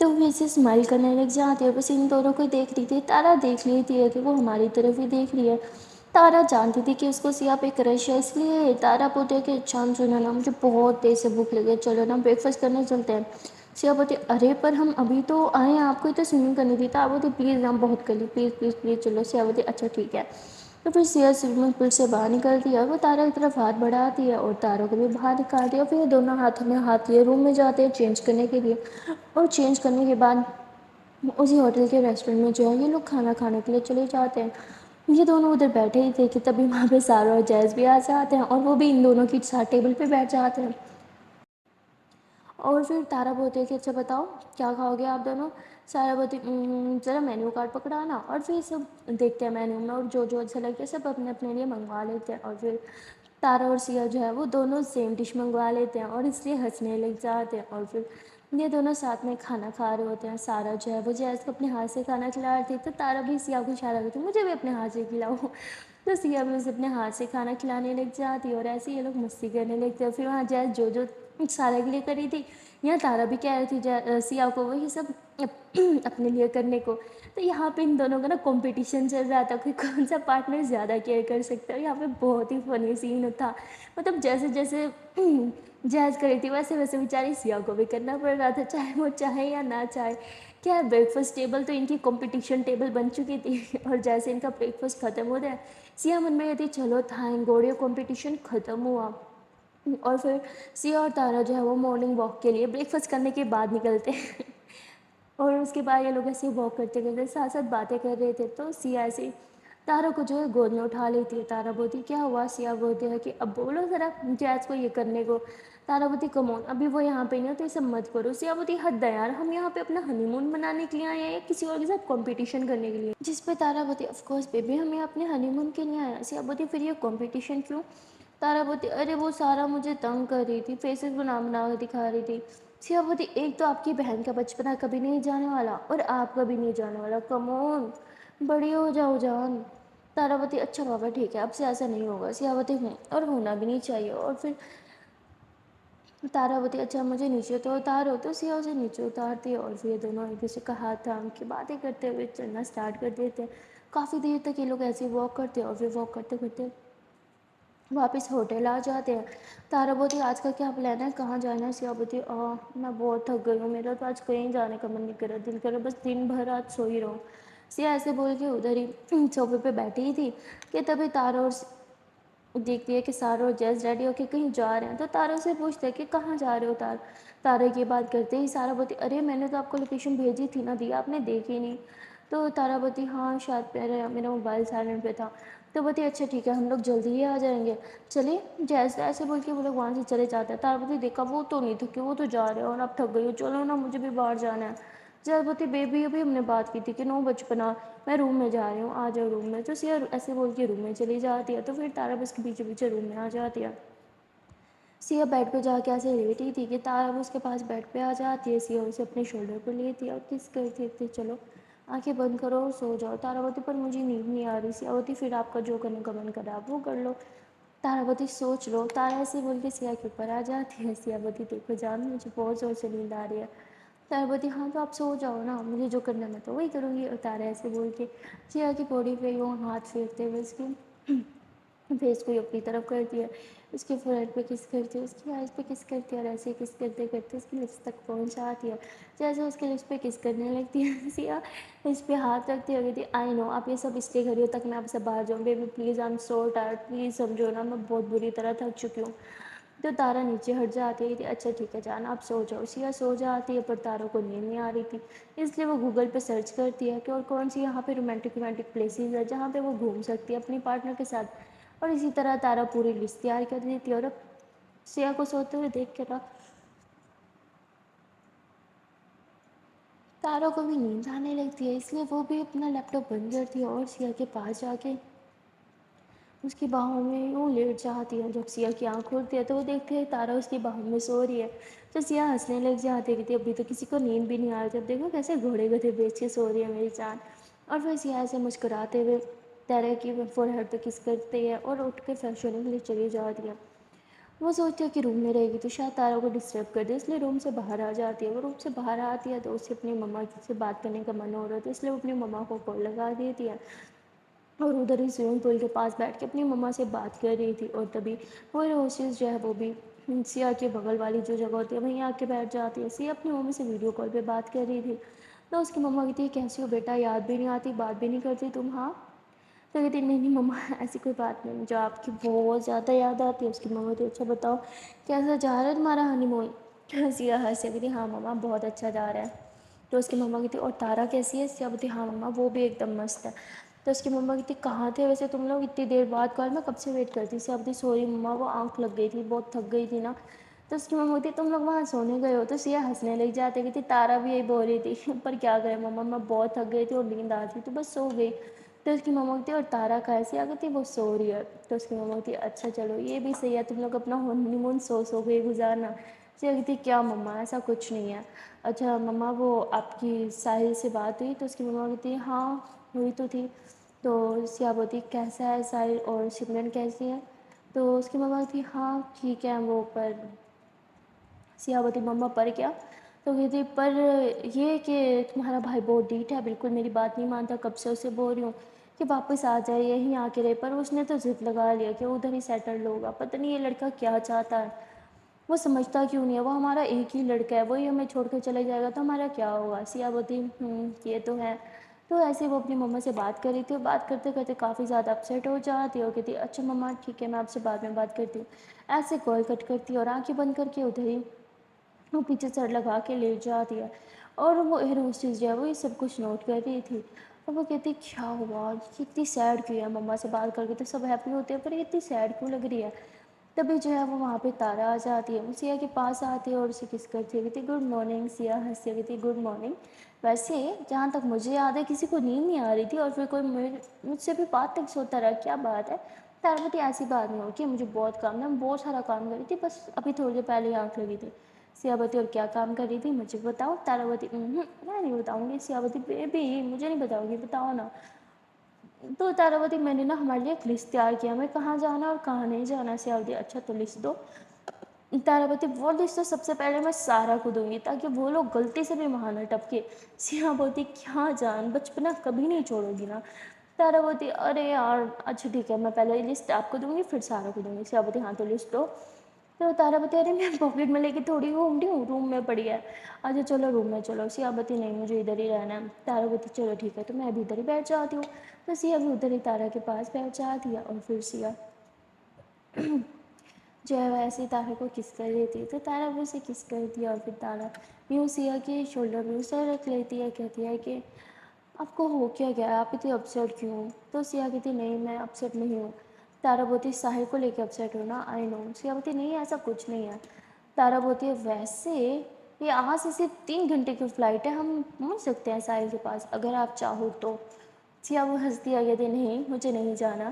تو وہ اسے اسمائل کرنے لگ جاتی ہے، بس ان دونوں کو دیکھ رہی تھی، تارا دیکھ لیتی ہے کہ وہ ہماری طرف ہی دیکھ رہی ہے۔ تارا جانتی تھی کہ اس کو سیاہ پہ کرش ہے، اس لیے تارا بولتے کہ اچھا سنو نا، مجھے بہت تیز سے بھوک لگی ہے، چلو نا بریک فاسٹ کرنے چلتے ہیں۔ سیاہ بولتی ارے پر ہم ابھی تو آئے ہیں، آپ کو تو سوئمنگ کرنی تھی۔ تارا بولتی پلیز ہم بہت کر لی، پلیز پلیز پلیز چلو۔ سیاہ بولتی اچھا ٹھیک ہے۔ تو پھر سیاہ سوئمنگ پول سے باہر نکلتی ہے اور وہ تارا کی طرف ہاتھ بڑھاتی ہے اور تارا کو بھی باہر نکالتی ہے، اور پھر یہ دونوں ہاتھوں میں ہاتھ لیے روم میں جاتے ہیں چینج کرنے کے لیے، اور چینج کرنے کے بعد اسی ہوٹل کے ریسٹورینٹ میں جو ہے یہ لوگ کھانا کھانے کے لیے چلے جاتے ہیں۔ یہ دونوں ادھر بیٹھے ہی تھے کہ تبھی وہاں پہ سارا اور جیز بھی آ جاتے ہیں، اور وہ بھی ان دونوں کی ساتھ ٹیبل پہ بیٹھ جاتے ہیں۔ اور پھر تارا بولتی ہے کہ اچھا بتاؤ کیا کھاؤ گے آپ دونوں؟ سارا بولتی ذرا مینیو کارڈ پکڑانا، اور پھر سب دیکھتے ہیں مینیو میں، اور جو جو اچھا لگتا ہے سب اپنے اپنے لیے منگوا لیتے ہیں، اور پھر تارا اور سیاہ جو ہے وہ دونوں سیم ڈش منگوا لیتے ہیں اور اس لیے ہنسنے لگ جاتے ہیں، اور پھر یہ دونوں ساتھ میں کھانا کھا رہے ہوتے ہیں۔ سارا جو ہے وہ جیز کو اپنے ہاتھ سے کھانا کھلا رہی تھی، تو تارا بھی سیاہ کو اشارہ کرتی ہے مجھے بھی اپنے ہاتھ سے کھلاؤ، تو سیاہ بھی اسے اپنے ہاتھ سے کھانا کھلانے لگ جاتی ہے، اور ایسے یہ لوگ مستی کرنے لگتے ہیں۔ پھر وہاں جیز جو جو سارا کے لیے کری تھی، یہاں تارا بھی کہہ رہی تھی سیاہ کو وہی سب اپنے لیے کرنے کو۔ تو یہاں پہ ان دونوں کا نا کمپٹیشن چل رہا تھا کہ کون سا پارٹنر زیادہ کیئر کر سکتا ہے۔ یہاں پہ بہت ہی فنی سین تھا، مطلب جیسے جیسے جہاز کری تھی ویسے ویسے بیچاری سیاہ کو بھی کرنا پڑ رہا تھا، چاہے وہ چاہے یا نہ چاہے۔ کیا بریک فاسٹ ٹیبل تو ان کی کمپٹیشن ٹیبل بن چکی تھی، اور جیسے ان کا بریک فاسٹ ختم ہو جائے سیاہ من میں یہ تھی چلو تھینک گوڈ یہ کمپٹیشن ختم ہوا۔ اور پھر سیاہ اور تارا جو ہے وہ مارننگ واک کے لیے بریک فاسٹ کرنے کے بعد نکلتے ہیں، اور اس کے بعد یہ لوگ ایسے واک کرتے کرتے ساتھ ساتھ باتیں کر رہے تھے، تو سیاہ ایسے تارا کو جو ہے گود میں اٹھا لیتی ہے۔ تارا بولتی کیا ہوا؟ سیاہ بولتے ہیں کہ اب بولو ذرا جیز کو یہ کرنے کو۔ تارا بولتی کم آن ابھی وہ یہاں پہ نہیں ہے تو یہ سب مت کرو۔ سیاہ بولتی حد ہے یار، ہم یہاں پہ اپنا ہنی مون منانے کے لیے آئے ہیں یا کسی اور کے ساتھ کمپٹیشن کرنے کے لیے؟ جس پہ تارا بولتی آف کورس بیبی ہم یہاں اپنے ہنی مون کے لیے آئے ہیں۔ سیاہ بولتی پھر یہ کمپٹیشن کیوں؟ تارا بولتی ارے وہ سارا مجھے تنگ کر رہی تھی، فیسز بنا بنا کے دکھا رہی تھی۔ سیاہ بولتی ایک تو آپ کی بہن کا بچپنا کبھی نہیں جانے والا اور آپ کبھی نہیں جانے والا، کم آن بڑی ہو جاؤ جان۔ تارا بولتی اچھا بابا ٹھیک ہے اب سے ایسا نہیں ہوگا۔ سیاہ بولتی ہوں اور ہونا بھی نہیں چاہیے۔ اور پھر تارا بولتی اچھا مجھے نیچے تو اتارو، تو سیاہ اسے نیچے اتارتی ہے، اور پھر یہ دونوں ایک دوسرے کا ہاتھ تھام کے باتیں کرتے ہوئے چلنا اسٹارٹ کر دیتے ہیں۔ کافی دیر تک یہ لوگ ایسے ہی واک کرتے ہیں، اور پھر واک کرتے کرتے واپس ہوٹل آ جاتے ہیں۔ تارا بولتی آج کا کیا پلان ہے، کہاں جانا ہے؟ سیاہ بولتی میں بہت تھک گئی ہوں، میرا تو آج کہیں جانے کا من نہیں کرا، دل کرا بس دن بھر آج سو ہی رہوں۔ سیاہ ایسے بول کے ادھر ہی صوفے پہ بیٹھی ہی تھی کہ تبھی تارا اور دیکھتی ہے کہ سارا اور جیز ریڈی ہو کے کہیں جا رہے ہیں، تو تارا سے پوچھتے ہیں کہ کہاں جا رہے ہو تارا کی بات کرتے ہی سارا بولتی ارے میں نے تو آپ کو لوکیشن بھیجی تھی نا، دی آپ نے دیکھی نہیں؟ تو تارا بولتی ہاں شاید میرا موبائل سائلنٹ پہ تھا۔ تو بولتی اچھا ٹھیک ہے ہم لوگ جلدی ہی آ جائیں گے، چلیے جیسے ایسے بول کے وہ لوگ وہاں سے چلے جاتے ہیں۔ تارا بولتی دیکھا وہ تو نہیں تھکے، وہ تو جا رہے ہیں اور اب تھک گئی ہو، چلو نا مجھے بھی باہر جانا ہے۔ جیز بولتی بیبی ابھی ہم نے بات کی تھی کہ نو بچپنا میں روم میں جا رہی ہوں، آ جاؤ روم میں۔ تو سیاہ ایسے بول کے روم میں چلی جاتی ہے، تو پھر تارا بس کے پیچھے پیچھے روم میں آ جاتی ہے۔ سیاہ بیڈ پہ جا کے ایسے لیٹی تھی کہ تارا وہ اس کے پاس بیڈ پہ آ جاتی ہے، سیاہ اسے اپنے شولڈر پہ لیتی ہے اور کس کرتی تھی چلو آنکھیں بند کرو اور سو جاؤ۔ تارا بولتی پر مجھے نیند نہیں آ رہی۔ سیاہ بولتی پھر آپ کا جو کرنے کا من کرے آپ وہ کر لو۔ تارا بولتی سوچ لو۔ تارا ایسے بول کے سیاہ کے اوپر آ جاتی ہے۔ سیاہ بولتی دیکھو جان مجھے بہت زور سے نیند آ رہی ہے۔ تارا بولتی ہاں تو آپ سو جاؤ نا، مجھے جو کرنا میں تو وہی کروں گی۔ اور تارا ایسے بول کے سیاہ کی باڈی پہ وہ ہاتھ پھیرتے ہوئے اس کی فیس کو اپنی طرف کرتی ہے، اس کے فور ہیڈ پہ کس کرتی ہے، اس کی آئز پہ کس کرتی ہے، اور ایسے کس کرتے کرتے اس کی لپس تک پہنچ جاتی ہے۔ جیسے اس کے لپس پہ کس کرنے لگتی ہے سیاہ اس پہ ہاتھ رکھتی ہوئی تھی آئی نو آپ یہ سب اس لیے گھڑیوں تک میں آپ سے باہر جاؤں baby please I am so tired, please سمجھو نا میں بہت بری طرح تھک چکی ہوں۔ تو تارا نیچے ہٹ جاتی ہے کہ اچھا ٹھیک ہے جان آپ سو جاؤ۔ سیاہ سو جاتی ہے پر تارا کو نیند نہیں آ رہی تھی، اس لیے وہ گوگل پہ سرچ کرتی ہے کہ اور کون سی یہاں پہ رومانٹک پلیسز ہے جہاں پہ وہ گھوم سکتی ہے اپنی پارٹنر کے ساتھ، اور اسی طرح تارا پوری لسٹ تیار کر دیتی ہے۔ اور اب سیاہ کو سوتے ہوئے دیکھ کے تارا کو بھی نیند آنے لگتی ہے، اس لیے وہ بھی اپنا لیپ ٹاپ بند کرتی ہے اور سیاہ کے پاس جا کے اس کی باہوں میں یوں لیٹ جاتی ہے۔ جب سیاہ کی آنکھ کھلتی ہے تو وہ دیکھتے ہیں تارا اس کی باہوں میں سو رہی ہے، تو سیاہ ہنسنے لگ جاتی ہے کہ ابھی تو کسی کو نیند بھی نہیں آ رہی، جب دیکھو کیسے گھوڑے گدھے بیچ کے سو رہی ہے میری جان۔ اور پھر سیاہ سے مسکراتے ہوئے تارا کی فور ہیڈ پہ کس کرتے ہیں اور اٹھ کے فریش ہونے کے لیے چلی جاتی ہے۔ وہ سوچتی ہے کہ روم میں رہے گی تو شاید تارا کو ڈسٹرب کر دے، اس لیے روم سے باہر آ جاتی ہے۔ وہ روم سے باہر آتی ہے تو اسے اپنی مما سے بات کرنے کا من ہو رہا تھا، اس لیے وہ اپنی مما کو کال لگا دیتی ہے اور ادھر ہی سوئمنگ پول کے پاس بیٹھ کے اپنی مما سے بات کر رہی تھی۔ اور تبھی وہ روشیز جو ہے وہ بھی سیا کے بغل والی جو جگہ ہوتی ہے وہیں آ کے بیٹھ جاتی ہے۔ سیا اپنی ممی سے ویڈیو کال پہ بات کر رہی تھی تو اس کی مما کہتی ہے کیسی ہو بیٹا، یاد بھی نہیں آتی، بات بھی نہیں کرتی تم؟ ہاں تو کہتی نہیں نہیں مما ایسی کوئی بات نہیں، مجھے آپ کی بہت زیادہ یاد آتی ہے۔ اس کی مما کہتی اچھا بتاؤ کیسا جا رہا ہے تمہارا ہنی مون؟ سیا ہنسی کہتی ہاں مما بہت اچھا جا رہا ہے۔ تو اس کی مما کہتی اور تارا کیسی ہے؟ سیا بولتی ہاں مما وہ بھی ایک دم مست ہے۔ تو اس کی مما کہتی کہاں تھے ویسے تم لوگ اتنی دیر بعد کال؟ میں کب سے ویٹ کرتی۔ سیا بولتی سوری مما وہ آنکھ لگ گئی تھی، بہت تھک گئی تھی نا۔ تو اس کی مما کہتی تم لوگ وہاں سونے گئے ہو؟ تو سیا ہنسنے لگ جاتے کہتی تارا بھی یہی بول رہی تھی پر کیا کرے مما میں بہت تھک گئی تھی اور نیند آ رہی تھی تو بس سو گئی۔ تو اس کی مما کہتی اور تارا کہاں ہے؟ سیا کہتی وہ سو رہی ہے۔ تو اس کی مما کہتی اچھا چلو یہ بھی صحیح ہے، تم لوگ اپنا ہنی مون سو کے گزارنا۔ سیا کہتی کیا مما ایسا کچھ نہیں ہے۔ اچھا مما وہ آپ کی ساحل سے بات ہوئی؟ تو اس کی مما کہتی ہاں ہوئی تو تھی۔ تو سیا بولتی کیسا ہے ساحل اور سمرن کیسی ہے؟ تو اس کی مما کہتی ہاں ٹھیک ہے وہ پر سیا بولتی مما پر کیا؟ تو کہتی پر یہ کہ تمہارا بھائی بہت ڈھیٹ ہے، بالکل میری بات نہیں مانتا، کب سے اسے بول رہی ہوں کہ واپس آ جائے یہیں آ کے رہے، پر اس نے تو ضد لگا لیا کہ ادھر ہی سیٹلڈ ہوگا۔ پتہ نہیں یہ لڑکا کیا چاہتا ہے، وہ سمجھتا کیوں نہیں ہے، وہ ہمارا ایک ہی لڑکا ہے، وہی ہمیں چھوڑ کے چلے جائے گا تو ہمارا کیا ہوگا۔ سیا بولتی یہ تو ہے۔ تو ایسے وہ اپنی مما سے بات کر رہی تھی اور بات کرتے کرتے کافی زیادہ اپسیٹ ہو جاتی ہے اور کہتی اچھا مما ٹھیک ہے میں آپ سے بعد میں بات کرتی ہوں۔ ایسے کال کٹ کرتی اور آنکھیں بند کر کے ادھر ہی وہ پیچھے سر لگا کے لیٹ جاتی ہے۔ اور وہ ایئر ہوسٹس جو ہے وہ یہ سب کچھ نوٹ کر رہی تھی اور وہ کہتی کیا ہوا یہ اتنی سیڈ کیوں ہے، مما سے بات کر کے تو سب ہیپی ہوتے ہیں پر یہ اتنی سیڈ کیوں لگ رہی ہے۔ تبھی جو ہے وہ وہاں پہ تارا آ جاتی ہے، وہ سیا کے پاس آتی ہے اور اسے کس کرتی ہے، کہتی گڈ مارننگ۔ سیا ہنسی کہتی گڈ مارننگ، ویسے جہاں تک مجھے یاد ہے کسی کو نیند نہیں آ رہی تھی اور پھر کوئی مجھ سے بھی بات تک سوتا رہا، کیا بات ہے؟ تارا کہتی ایسی بات نہیں ہوتی، مجھے بہت کام ہے، بہت سارا کام کر رہی تھی، بس ابھی تھوڑی دیر پہلے ہی آنکھ لگی تھی۔ سیا بولتی اور کیا کام کر رہی تھی مجھے بتاؤ؟ تارا بولتی میں نہیں بتاؤں گی۔ سیا بولتی بیبی مجھے نہیں بتاؤ گی، بتاؤ نا۔ تو تارا بولتی میں نے نا ہمارے لیے ایک لسٹ تیار کیا، ہمیں کہاں جانا اور کہاں نہیں جانا۔ سیا بولتی اچھا تو لسٹ دو۔ تارا بولتی وہ لسٹ تو سب سے پہلے میں سارا کو دوں گی تاکہ وہ لوگ غلطی سے بھی وہاں نہ ٹپکے۔ سیا بولتی کیا جان بچپنا کبھی نہیں چھوڑو گی نا؟ تارا بولتی ارے یار اچھا ٹھیک ہے میں پہلے لسٹ آپ کو دوں گی پھر سارا کو دوں گی۔ سیا بولتی ہاں تو لسٹ دو۔ تو تارا بولتی ارے میں پاکٹ میں لے کے تھوڑی گھوم رہی ہوں، روم میں پڑی ہے، اچھا چلو روم میں چلو۔ سیا بولتی نہیں مجھے ادھر ہی رہنا ہے۔ تارا بولتی چلو ٹھیک ہے تو میں ابھی ادھر ہی بیٹھ جاتی ہوں۔ تو سیا بھی ادھر ہی تارا کے پاس بیٹھ جاتی ہے اور پھر سیا جو ہے ویسے ہی تارا کو کس کر لیتی ہے، تو تارا بھی اسے کس کرتی ہے اور پھر تارا یوں سیا کے شولڈر میں سر رکھ لیتی ہے، کہتی ہے کہ آپ کو ہو کیا گیا ہے، آپ اتنی اپسیٹ کیوں ہوں؟ تو سیا کہتی نہیں میں اپسیٹ نہیں ہوں۔ تارا بولتی ساحل کو لے کے اپسیٹ ہونا، آئی نو۔ سیا بولتی نہیں ایسا کچھ نہیں ہے۔ تارا بولتی ہے ویسے یہ آج سے صرف 3 گھنٹے کی فلائٹ ہے، ہم پہنچ سکتے ہیں ساحل کے پاس اگر آپ چاہو تو۔ سیا وہ ہنستی ہے کہتی نہیں مجھے نہیں جانا۔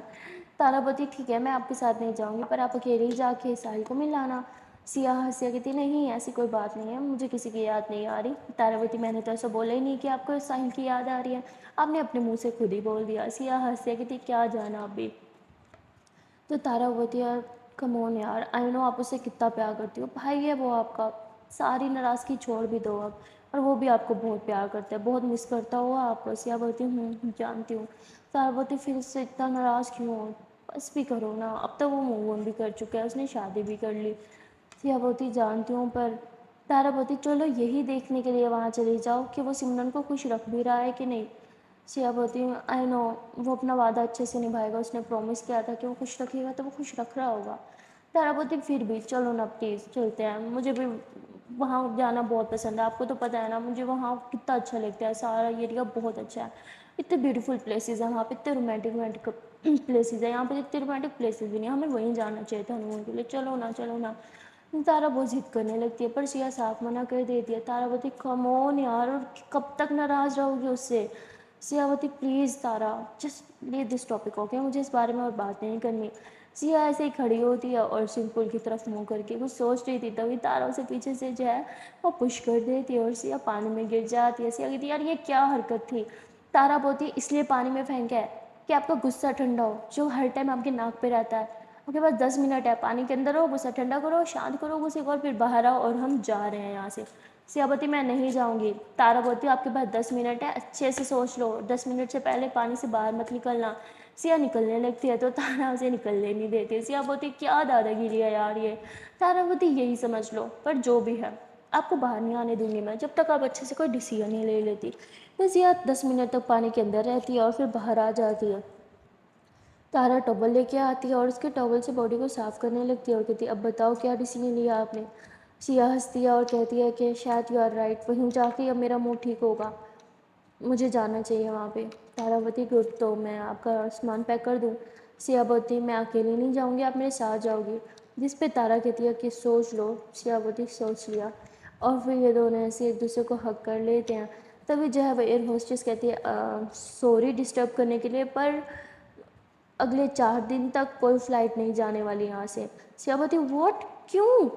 تارا بولتی ٹھیک ہے میں آپ کے ساتھ نہیں جاؤں گی پر آپ اکیلے ہی جا کے ساحل کو مل لانا۔ سیا ہنسی کہتی نہیں ایسی کوئی بات نہیں ہے، مجھے کسی کی یاد نہیں آ رہی۔ تارا بولتی میں نے تو ایسا بولا ہی نہیں کہ آپ کو ساحل کی یاد آ رہی ہے، آپ نے اپنے منہ سے خود ہی بول دیا۔ سیا ہنسی کہتی کیا جانا ابھی۔ تو تارا بولتی ہے کم آن یار آئی نو آپ اسے کتنا پیار کرتی ہو، بھائی ہے وہ آپ کا، ساری ناراضگی چھوڑ بھی دو اب، اور وہ بھی آپ کو بہت پیار کرتا ہے، بہت مس کرتا ہوا آپ کو۔ سیا بولتی جانتی ہوں۔ تارا بولتی پھر اس سے اتنا ناراض کیوں ہو، بس بھی کرو نا، اب تو وہ موو آن بھی کر چکا ہے، اس نے شادی بھی کر لی۔ سیا بولتی جانتی ہوں پر تارا بولتی چلو یہی دیکھنے کے لیے وہاں چلی جاؤ کہ وہ سمرن کو خوش رکھ بھی رہا ہے کہ نہیں۔ سیا بولتی آئی نو وہ اپنا وعدہ اچھے سے نبھائے گا، اس نے پرومس کیا تھا کہ وہ خوش رکھے گا تو وہ خوش رکھ رہا ہوگا۔ تارا بولتی پھر بھی چلو نا پلیز چلتے ہیں، مجھے بھی وہاں جانا بہت پسند ہے، آپ کو تو پتہ ہے نا مجھے وہاں کتنا اچھا لگتا ہے، سارا ایریا بہت اچھا ہے، اتنے بیوٹیفل پلیسز ہیں وہاں پہ، اتنے رومانٹک رومانٹک پلیسز ہیں، یہاں پہ اتنے رومانٹک پلیسز بھی نہیں، ہمیں وہیں جانا چاہیے تھا ہنیمون کے لیے، چلو نا چلو نا۔ تارا بہت ضد کرنے لگتی ہے پر سیا صاف منع کر دیتی ہے۔ تارا بولتی کم آن یار کب تک ناراض رہو گی اس سے؟ سیا بولتی please Tara just leave this topic okay, مجھے اس بارے میں اور بات نہیں کرنی۔ سیا ایسے ہی کھڑی ہوتی ہے اور سوئمنگ پول کی طرف منہ کر کے کچھ سوچ رہی تھی، تبھی تارا اسے پیچھے سے جو ہے وہ پش کر دیتی ہے اور سیا پانی میں گر جاتی ہے۔ سیا کہتی یار یہ کیا حرکت تھی؟ تارا بولتی اس لیے پانی میں پھینکا ہے کہ آپ کا غصہ ٹھنڈا ہو جو ہر ٹائم آپ کے ناک پہ رہتا ہے، اوکے بس 10 منٹ ہے، پانی کے اندر ہو، غصہ ٹھنڈا کرو، شانت کرو غصے کو، اور پھر باہر آؤ اور ہم جا رہے ہیں یہاں سے۔ سیا بولتی میں نہیں جاؤں گی۔ تارا بولتی آپ کے پاس 10 منٹ ہے، اچھے سے سوچ لو، 10 منٹ سے پہلے پانی سے باہر مت نکلنا۔ سیا نکلنے لگتی ہے تو تارا اسے نکلنے نہیں دیتی۔ سیا بولتی کیا دادا گیری ہے یار یہ۔ تارا بولتی یہی سمجھ لو، پر جو بھی ہے آپ کو باہر نہیں آنے دوں گی میں جب تک آپ اچھے سے کوئی ڈیسیژن نہیں لے لیتی۔ تو سیا 10 منٹ تک پانی کے اندر رہتی ہے اور پھر باہر آ جاتی ہے۔ تارا ٹاول لے کے آتی ہے اور اس کے ٹاول سے باڈی کو صاف کرنے لگتی ہے اور کہتی ہے اب بتاؤ کیا ڈیسیژن لیا آپ نے؟ سیا ہنستی ہے اور کہتی ہے کہ شاید یو آر رائٹ، وہیں جا کے اب میرا منہ ٹھیک ہوگا، مجھے جانا چاہیے وہاں پہ۔ تارا بولتی گڈ، تو میں آپ کا سامان پیک کر دوں؟ سیا بولتی میں اکیلے نہیں جاؤں گی، آپ میرے ساتھ جاؤ گی؟ جس پہ تارا کہتی ہے کہ سوچ لو۔ سیا بولتی سوچ لیا، اور پھر یہ دونوں ایسے ایک دوسرے کو ہگ کر لیتے ہیں۔ تبھی جو ہے وہ ایئر ہوسٹس کہتی ہے سوری ڈسٹرب کرنے کے لیے، پر اگلے 4 دن تک کوئی فلائٹ نہیں جانے والی یہاں سے۔ سیا بولتی واٹ، کیوں؟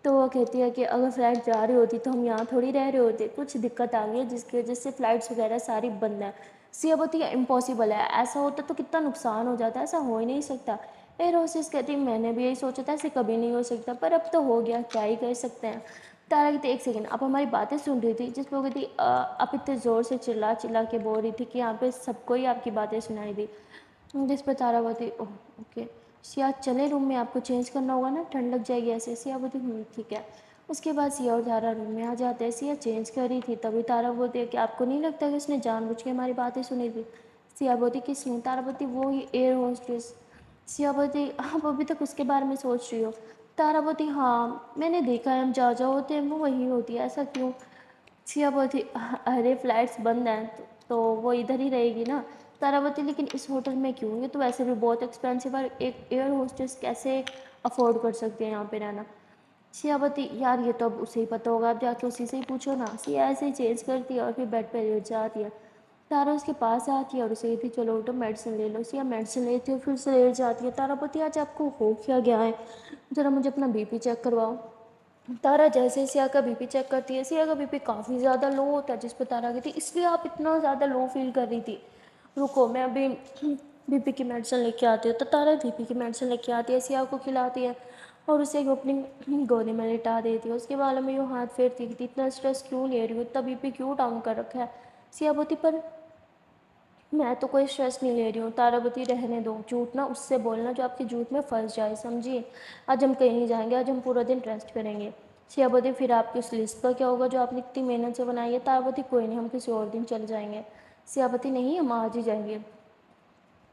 تو وہ کہتی ہے کہ اگر فلائٹ جا رہی ہوتی تو ہم یہاں تھوڑی رہ رہے ہوتے، کچھ دقت آ گئی ہے جس کی وجہ سے فلائٹس وغیرہ ساری بند ہیں۔ سیا بولتی ہے امپاسبل ہے، ایسا ہوتا تو کتنا نقصان ہو جاتا ہے، ایسا ہو ہی نہیں سکتا۔ ایئر ہوسٹس کہتی ہے میں نے بھی یہی سوچا تھا، ایسے کبھی نہیں ہو سکتا، پر اب تو ہو گیا، کیا ہی کر سکتے ہیں۔ تارا کہتی ایک سیکنڈ، آپ ہماری باتیں سن رہی تھی؟ جس پہ وہ کہتی آپ اتنے زور سے چلا چلا کے بول رہی تھی کہ یہاں پہ سب کو ہی آپ کی باتیں سنائی دی۔ جس پہ تارا بولتی اوکے سیا چلے روم میں، آپ کو چینج کرنا ہوگا نا، ٹھنڈ لگ جائے گی ایسے۔ سیا بولتی ٹھیک ہے۔ اس کے بعد سیا اور تارا روم میں آ جاتے ہیں۔ سیا چینج کر رہی تھی تبھی تارا بولتی ہے کہ آپ کو نہیں لگتا کہ اس نے جان بوجھ کے ہماری باتیں سنی تھی؟ سیا بولتی کس نے؟ تارا بولتی وہی ایئر ہوسٹس۔ سیا بولتی آپ ابھی تک اس کے بارے میں سوچ رہی ہو؟ تارا بولتی ہاں میں نے دیکھا ہے، ہم جا ہوتے ہیں وہ وہی ہوتی ہے، ایسا کیوں؟ سیا بولتی ارے فلائٹس بند ہیں تو وہ ادھر ہی رہے گی نا۔ تارا بولتی لیکن اس ہوٹل میں کیوں؟ یہ تو ویسے بھی بہت ایکسپینسو ہے، ایک ایئر ہوسٹس کیسے افورڈ کر سکتے ہیں یہاں پہ رہنا؟ سیا بولتی یار یہ تو اب اسے ہی پتہ ہوگا، آپ جا کے اسی سے ہی پوچھو نا۔ سیا ایسے ہی چینج کرتی ہے اور پھر بیڈ پہ لیٹ جاتی ہے۔ تارا اس کے پاس آتی ہے اور اسے کہتی چلو اٹھو میڈیسن لے لو۔ سیا میڈیسن لیتی ہے پھر سے لیٹ جاتی ہے۔ تارا بولتی آج آپ کو ہو کیا گیا ہے؟ ذرا مجھے اپنا بی پی چیک کرواؤ۔ تارا جیسے ہی سیا کا بی پی چیک کرتی ہے، سیا کا بی پی کافی زیادہ لو ہوتا ہے، جس پہ تارا کہتی اس لیے آپ اتنا زیادہ لو فیل کر رہی تھی؟ رکو میں ابھی بی پی کی میڈیسن لے کے آتی ہوں۔ تو تارا بی پی کی میڈیسن لے کے آتی ہے، سیا کو کھلاتی ہے اور اسے اپنی گودی میں لٹا دیتی ہے۔ اس کے بالوں میں یوں ہاتھ پھیرتی کہ اتنا اسٹریس کیوں لے رہی ہو، اتنا بی پی کیوں ڈاؤن کر رکھا ہے؟ سیا بولتی پر میں تو کوئی اسٹریس نہیں لے رہی ہوں۔ تارا بولتی رہنے دو، جھوٹ نا اس سے بولنا جو آپ کے جھوٹ میں پھنس جائے، سمجھیے؟ آج ہم کہیں نہیں جائیں گے، آج ہم پورا دن ریسٹ کریں گے۔ سیا بولتی پھر آپ کی اس لسٹ کا کیا ہوگا جو آپ نے اتنی محنت سے بنائی ہے؟ تارا بولتی کوئی نہیں، ہم کسی اور دن چل جائیں گے۔ سیا بولتی نہیں ہم آج ہی جائیں گے،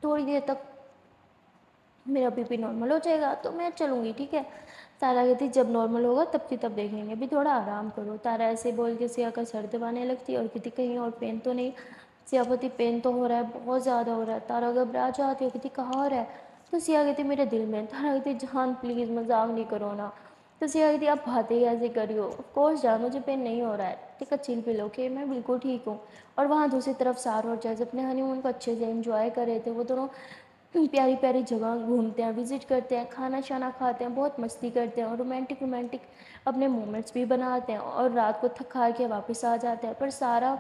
تھوڑی دیر تک میرا بی پی نارمل ہو جائے گا تو میں چلوں گی، ٹھیک ہے؟ تارا کہتی جب نارمل ہوگا تب کی تب دیکھ لیں گے، ابھی تھوڑا آرام کرو۔ تارا ایسے بول کے سیا کا سر دبانے لگتی ہے اور کہتی کہیں اور پین تو نہیں؟ سیا بولتی پین تو ہو رہا ہے، بہت زیادہ ہو رہا ہے۔ تارا گھبرا جاتی ہے، کہتی کہاں ہو رہا ہے؟ تو سیا کہتی میرے دل میں۔ تارا کہتی جان پلیز مذاق نہیں کرو نا۔ تو سیا کہتی آپ باتیں ایسے کری ہو، آف کورس جان مجھے پین نہیں ہو رہا ہے، ٹھیک ہے چل پی لو کہ میں بالکل ٹھیک ہوں۔ اور وہاں دوسری طرف سارا اور جیسے اپنے ہنی مون کو اچھے سے انجوائے کر رہے تھے، وہ دونوں پیاری پیاری جگہ گھومتے ہیں، وزٹ کرتے ہیں، کھانا شانا کھاتے ہیں، بہت مستی کرتے ہیں اور رومانٹک اپنے مومنٹس بھی بناتے ہیں اور رات کو تھک ہار کے واپس آ جاتے ہیں۔ پر سارا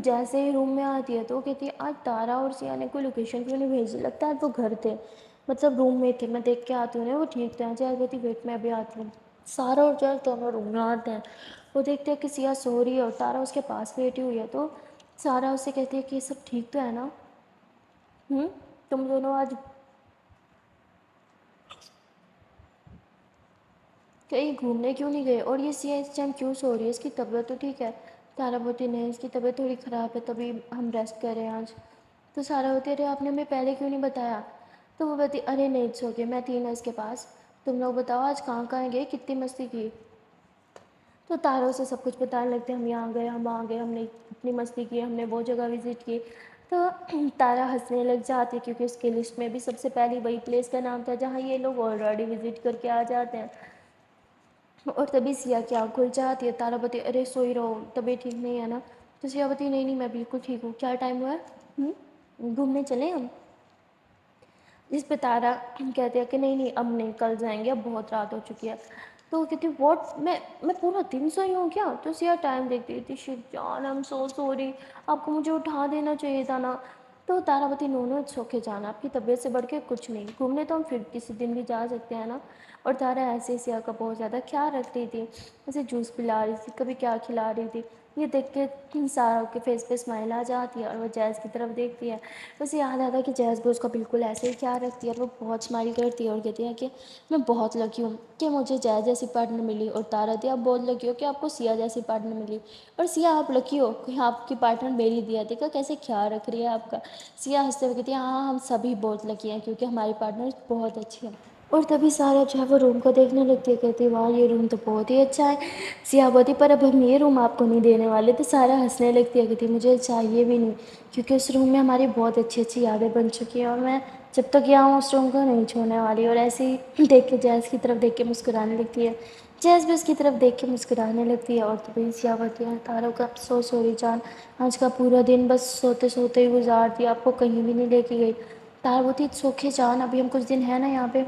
جیسے ہی روم میں آتی ہے تو وہ کہتی ہے آج تارا اور سیا نے کوئی لوکیشن کیوں نہیں بھیجی، لگتا ہے وہ گھر تھے، مطلب روم میں تھے، میں دیکھ کے آتی ہوں وہ ٹھیک تھے۔ جیا کہتی ویٹ میں ابھی آتی ہوں۔ سارا اور جیا دونوں روم میں آتے ہیں، وہ دیکھتے ہیں کہ سیا سو رہی ہے اور تارا اس کے پاس بیٹھی ہوئی ہے۔ تو سارا اس سے کہتی ہے کہ یہ سب ٹھیک تو ہے نا، تم دونوں آج کہیں گھومنے کیوں نہیں گئے، اور یہ سیا اس ٹائم کیوں سو رہی ہے، اس کی طبیعت تو ٹھیک ہے؟ تارا بولتی نہیں اس کی طبیعت تھوڑی خراب ہے، تبھی ہم ریسٹ کر رہے ہیں آج۔ تو سارا ہوتی ارے آپ نے ہمیں پہلے کیوں نہیں بتایا؟ تو وہ بولتی ارے نہیں اٹس اوکے، میں تھی نا اس کے پاس، تم لوگ بتاؤ آج کہاں کہاں گئے، کتنی مستی کی؟ تو تارا سے سب کچھ بتانے لگتے ہیں، ہم یہاں گئے، ہم وہاں گئے، ہم نے اتنی مستی کی، ہم نے وہ جگہ وزٹ کی۔ تو تارا ہنسنے لگ جاتی ہے کیونکہ اس کی لسٹ میں بھی سب سے پہلی وہی پلیس کا نام تھا جہاں یہ لوگ آلریڈی وزٹ کر کے آ جاتے ہیں۔ اور تبھی سیا کی آنکھ کھل جاتی ہے۔ تارا بولتی ارے سوئی رہو، طبیعت ٹھیک نہیں ہے نا؟ تو سیا بولتی نہیں نہیں میں بالکل ٹھیک ہوں، کیا ٹائم ہوا ہے، گھومنے چلیں ہم؟ جس پہ تارا کہتے ہیں کہ نہیں نہیں اب نہیں، کل جائیں گے، اب بہت رات ہو چکی ہے۔ تو وہ کہتی واٹ، میں پورا دن سوئی ہوں کیا؟ تو سیا ٹائم دیکھتی تھی، شٹ جان آئی ایم سو سوری، آپ کو مجھے اٹھا دینا چاہیے تھا نا۔ تو تارابتی نونو اٹس اوکے جانا، آپ کی طبیعت سے بڑھ کے کچھ نہیں، گھومنے تو ہم پھر کسی دن بھی جا سکتے ہیں نا۔ اور تارا ایسے ہی سیاہ کا بہت زیادہ خیال رکھ رہی تھی، اسے جوس پلا رہی تھی، کبھی کیا کھلا رہی تھی۔ یہ دیکھ کے سارا کے فیس پہ اسمائل آ جاتی ہے اور وہ جیز کی طرف دیکھتی ہے۔ اسے یاد آتا ہے کہ جیز بھی اس کا بالکل ایسے ہی خیال رکھتی ہے اور وہ بہت اسمائل کرتی ہے اور کہتی ہے کہ میں بہت لکی ہوں کہ مجھے جیز جیسی پارٹنر ملی۔ اور تارا دی آپ بہت لکی ہو کہ آپ کو سیا جیسی پارٹنر ملی، اور سیا آپ لکی ہو کہ آپ کی پارٹنر میری دیا دیکھا کیسے خیال رکھ رہی ہے آپ کا۔ سیا ہنستے ہوئے کہتی ہے ہاں ہم سبھی بہت لکی ہیں کیونکہ ہماری پارٹنر بہت اچھی ہے۔ اور تبھی سارا جو ہے وہ روم کو دیکھنے لگتی ہے، کہتی ہے واہ یہ روم تو بہت ہی اچھا ہے۔ سیا بولی پر اب ہم یہ روم آپ کو نہیں دینے والے، تو سارا ہنسنے لگتی ہے، کہتی مجھے چاہیے بھی نہیں کیونکہ اس روم میں ہماری بہت اچھی اچھی یادیں بن چکی ہیں اور میں جب تک یہاں ہوں اس روم کو نہیں چھوڑنے والی۔ اور ایسے ہی دیکھ کے جیز کی طرف دیکھ کے مسکرانے لگتی ہے، جیز بھی اس کی طرف دیکھ کے مسکرانے لگتی ہے۔ اور تبھی سیا بولتی ہے تارو کا افسوس سوری جان، آج کا پورا دن بس سوتے سوتے ہی گزار دیا، آپ کو کہیں بھی نہیں لے کے گئی۔ تارا بولتی سوکھے جان ابھی ہم کچھ دن ہے نا یہاں پہ،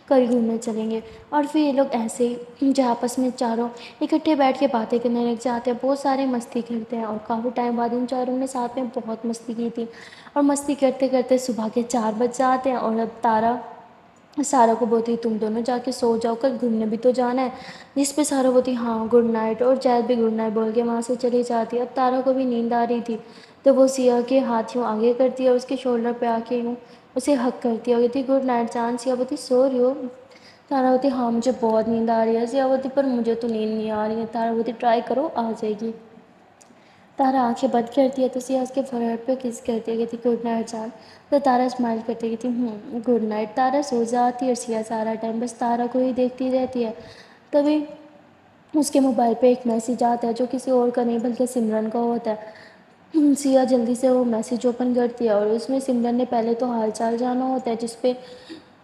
کل گھومنے چلیں گے۔ اور پھر یہ لوگ ایسے ہی جو آپس میں چاروں اکٹھے بیٹھ کے باتیں کرنے لگ جاتے ہیں، بہت سارے مستی کرتے ہیں۔ اور کافی ٹائم بعد ان چاروں نے ساتھ میں بہت مستی کی تھی، اور مستی کرتے کرتے صبح کے 4 بج جاتے ہیں۔ اور اب تارا سارا کو بولتی تم دونوں جا کے سو جاؤ، کل گھومنے بھی تو جانا ہے، جس پہ سارا بولتی ہاں گڈ نائٹ، اور جیز بھی گڈ نائٹ بول کے وہاں سے چلی جاتی ہے۔ اب تارا کو بھی نیند آ رہی تھی تو وہ سیا کے ہاتھ یوں آگے کرتی ہے اور اس کے شولڈر پہ آ کے یوں اسے ہگ کرتی ہے اور کہتی گڈ نائٹ جان۔ سیا بولتی سو رہی ہو؟ تارا بولتی ہاں مجھے بہت نیند آ رہی ہے۔ سیا بولتی پر مجھے تو نیند نہیں آ رہی ہے۔ تارا بولتی ٹرائی کرو آ جائے گی۔ تارا آنکھیں بند کرتی ہے تو سیا اس کے فوrehead پہ کس کرتی ہے، کہتی گڈ نائٹ جان۔ تو تارا اسمائل کرتی ہے، کہتی گڈ نائٹ۔ تارا سو جاتی ہے اور سیا سارا ٹائم بس تارا کو ہی دیکھتی رہتی ہے۔ تبھی اس کے موبائل پہ ایک میسیج آتا ہے جو کسی اور کا نہیں بلکہ سمرن کا ہوتا ہے۔ سیا جلدی سے وہ میسیج اوپن کرتی ہے اور اس میں سمرن نے پہلے تو حال چال جانا ہوتا ہے، جس پہ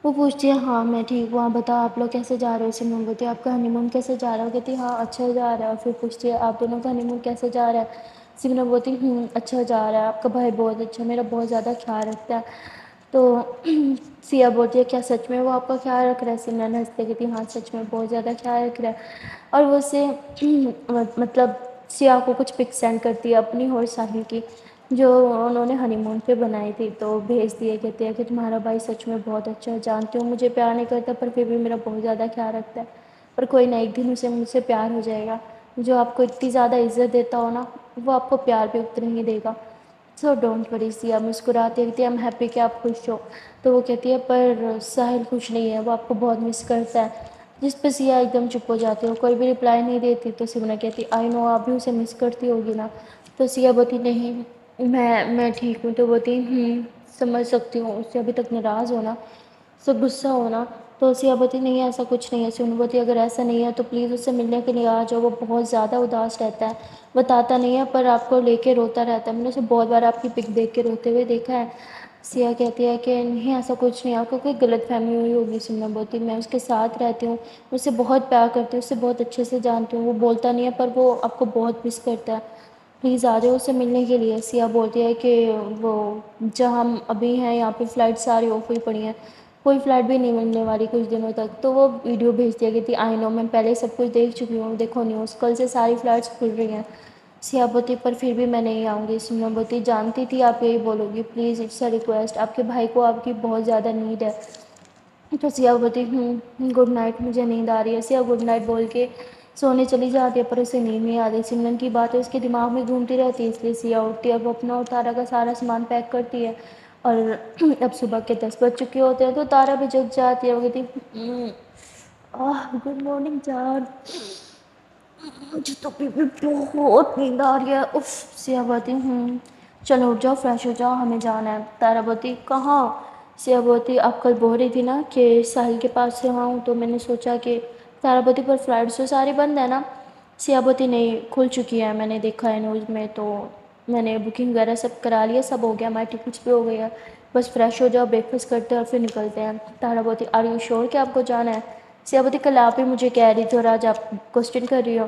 وہ پوچھتی ہے ہاں میں ٹھیک ہوں آپ بتاؤ آپ لوگ کیسے جا رہے ہو۔ سمرن بولتی ہے آپ کا ہنی مون کیسے جا رہا ہے، وہ کہتی ہاں اچھا جا رہا ہے۔ اور پھر پوچھتی ہے آپ دونوں کا ہنی مون کیسے جا رہا ہے۔ سمرن بولتی اچھا جا رہا ہے، آپ کا بھائی بہت اچھا میرا بہت زیادہ خیال رکھتا ہے۔ تو سیا بولتی ہے کیا سچ میں وہ آپ کا خیال رکھ رہا ہے؟ سمرن ہنستے کہتی ہاں سچ میں بہت زیادہ خیال رکھ رہا ہے۔ اور وہ اسے مطلب سیا کو کچھ پک سینڈ کرتی ہے اپنی اور ساحل کی جو انہوں نے ہنی مون پہ بنائی تھی، تو بھیج دیے، کہتے ہیں کہ تمہارا بھائی سچ میں بہت اچھا ہے، جانتی ہوں مجھے پیار نہیں کرتا پر پھر بھی میرا بہت زیادہ خیال رکھتا ہے، پر کوئی نہ ایک دن اسے مجھ سے پیار ہو جائے گا، جو آپ کو اتنی زیادہ عزت دیتا ہو نا وہ آپ کو پیار بھی اتنا ہی دے گا، سو ڈونٹ وری۔ سیا مسکراتی کہتی ہے ایم ہیپی کہ آپ خوش ہو۔ تو وہ کہتی ہے پر ساحل خوش نہیں ہے، وہ آپ کو بہت مس کرتا ہے، جس پہ سیا ایک دم چپ ہو جاتی ہے، وہ کوئی بھی رپلائی نہیں دیتی۔ تو سمرن کہتی آئی نو آپ بھی اسے مس کرتی ہوگی نا۔ تو سیا بولتی نہیں میں ٹھیک ہوں۔ تو بولتی سمجھ سکتی ہوں، اس سے ابھی تک ناراض ہونا، اس سے غصہ ہونا۔ تو سیا بولتی نہیں ایسا کچھ نہیں ہے۔ سمرن بولتی اگر ایسا نہیں ہے تو پلیز اس سے ملنے کے لیے آ جاؤ، وہ بہت زیادہ اداس رہتا ہے، بتاتا نہیں ہے پر آپ کو لے کے روتا رہتا ہے، میں نے اسے بہت بار آپ کی پک دیکھ کے روتے ہوئے دیکھا ہے۔ سیا کہتی ہے کہ نہیں ایسا کچھ نہیں، آپ کو کوئی غلط فہمی ہوئی ہوگی۔ سمرن بولتی میں اس کے ساتھ رہتی ہوں، اسے بہت پیار کرتی ہوں، اسے بہت اچھے سے جانتی ہوں، وہ بولتا نہیں ہے پر وہ آپ کو بہت مس کرتا ہے، پلیز آ جاؤ اسے ملنے کے لیے۔ سیا بولتی ہے کہ وہ جہاں ہم ابھی ہیں یہاں پہ فلائٹ ساری آف ہوئی پڑی ہیں، کوئی فلائٹ بھی نہیں ملنے والی کچھ دنوں تک۔ تو وہ ویڈیو بھیجتی ہے کہتی آئی نو میں پہلے سب کچھ دیکھ چکی ہوں، دیکھو نیوز کل سے ساری فلائٹس کھل رہی ہیں۔ سیا بولتی پر پھر بھی میں نہیں آؤں گی۔ سمرن بولتی جانتی تھی آپ یہی بولو گی، پلیز اٹس اے ریکویسٹ، آپ کے بھائی کو آپ کی بہت زیادہ نیڈ ہے۔ تو سیا بولتی گڈ نائٹ مجھے نیند آ رہی ہے۔ سیا گڈ نائٹ بول کے سونے چلی جاتی ہے پر اسے نیند نہیں آتی، سمرن کی باتیں اس کے دماغ میں گھومتی رہتی ہے، اس لیے سیا اٹھتی ہے، وہ اپنا اور تارا کا سارا سامان پیک کرتی ہے، اور اب صبح کے 10 بج چکے ہوتے ہیں تو تارا بھی جگ جاتی ہے، وہ کہتی گڈ مارننگ جان، مجھے تو بھی بہت نیند آ رہی ہے اف۔ سیا بولتی چلو اٹھ جاؤ فریش ہو جاؤ ہمیں جانا ہے۔ تارا بولتی کہاں؟ سیا بولتی آپ کل بول رہی تھی نا کہ ساحل کے پاس سے وہاں ہوں تو میں نے سوچا کہ تارا بولتی پر فلائٹس تو ساری بند ہے نا۔ سیا بولتی نہیں کھل چکی ہے، میں نے دیکھا ہے نیوز میں، تو میں نے بکنگ وغیرہ سب کرا لیا، سب ہو گیا، ہماری ٹکٹس بھی ہو گئی ہے، بس فریش ہو جاؤ بریک فاسٹ کرتے ہیں اور پھر نکلتے ہیں۔ تارا بولتی آر یو شیور کہ آپ کو جانا ہے؟ سیا بولتی کل آپ ہی مجھے کہہ رہی تھی اور آج آپ کوسچن کر رہی ہو۔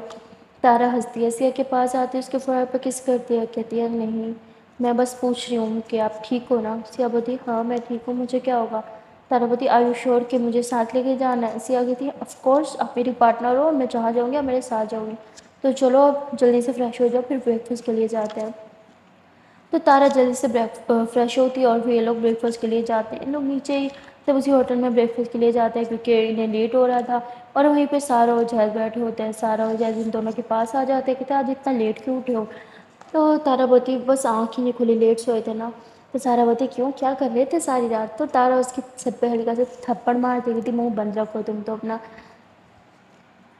تارا ہنستی ہے، سیا کے پاس آتی ہے، اس کے فوrehead پہ کس کرتی ہے، کہتی ہے نہیں میں بس پوچھ رہی ہوں کہ آپ ٹھیک ہو نا۔ سیا بولتی ہاں میں ٹھیک ہوں، مجھے کیا ہوگا؟ تارا بولتی آر یو شیور کہ مجھے ساتھ لے کے جانا ہے؟ سیا کہتی ہے آف کورس آپ میری پارٹنر ہو، میں جہاں جاؤں گی آپ میرے ساتھ جاؤ گی، تو چلو اب جلدی سے فریش ہو جاؤ پھر بریک فاسٹ کے لیے جاتے ہیں۔ تو تارا جلدی سے فریش ہوتی ہے اور پھر یہ لوگ بریک فاسٹ کے لیے جاتے ہیں. ان لوگ نیچے ہی سب اسی ہوٹل میں بریک فاسٹ کے لیے جاتے ہیں کیونکہ انہیں لیٹ ہو رہا تھا. اور وہیں پہ سارا اور جہیز بیٹھے ہوتے ہیں. سارا اور جہیز ان دونوں کے پاس آ جاتے ہیں. کہتے ہیں آج اتنا لیٹ کیوں اٹھے ہو؟ تو تارا بولتی بس آنکھ ہی نہیں کھلی، لیٹ سوئے تھے نا. تو سارا بولتی کیوں، کیا کر رہے تھے ساری رات؟ تو تارا اس کی سر پہ ہلکا سے تھپڑ مارتی کہتی منہ بند رکھو تم تو اپنا.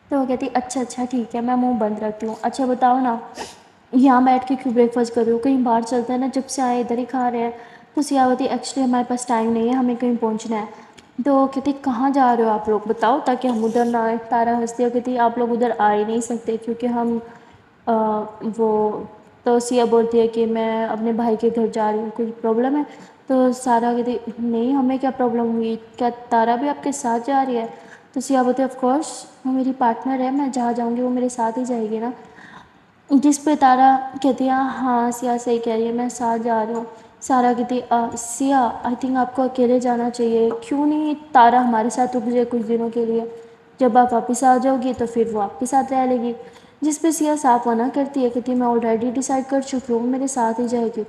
تو وہ کہتی اچھا ٹھیک ہے میں منہ بند رکھتی ہوں. اچھا بتاؤ نا یہاں بیٹھ کے کیوں بریک فاسٹ کر رہے ہو؟ کہیں باہر چلتے ہیں نا، جب سے آئے ادھر ہی کھا رہے ہیں. تو سیا بولتی ایکچولی ہمارے پاس ٹائم نہیں ہے، ہمیں کہیں پہنچنا ہے. تو کہتی کہاں جا رہے ہو آپ لوگ بتاؤ تاکہ ہم ادھر نہ آئیں. تارا ہنستی ہے کہتی آپ لوگ ادھر آ ہی نہیں سکتے کیونکہ ہم وہ تو سیا بولتی ہے کہ میں اپنے بھائی کے گھر جا رہی ہوں، کوئی پرابلم ہے؟ تو سارا کہتی نہیں ہمیں کیا پرابلم ہوئی، کیا تارا بھی آپ کے ساتھ جا رہی ہے؟ تو سیا بولتی آف کورس وہ میری پارٹنر ہے، میں جہاں جاؤں گی وہ میرے ساتھ ہی جائے گی نا. جس پہ تارا کہتی ہے ہاں سیا صحیح کہہ رہی ہے میں ساتھ جا رہی ہوں. سارا کہتی سیا آئی تھنک آپ کو اکیلے جانا چاہیے. کیوں نہیں تارا ہمارے ساتھ رک جائے کچھ دنوں کے لیے، جب آپ واپس آ جاؤ گی تو پھر وہ آپ کے ساتھ رہ لے گی. جس پہ سیا صاف منع کرتی ہے کہتی میں آلریڈی ڈیسائڈ کر چکی ہوں میرے ساتھ ہی جائے گی.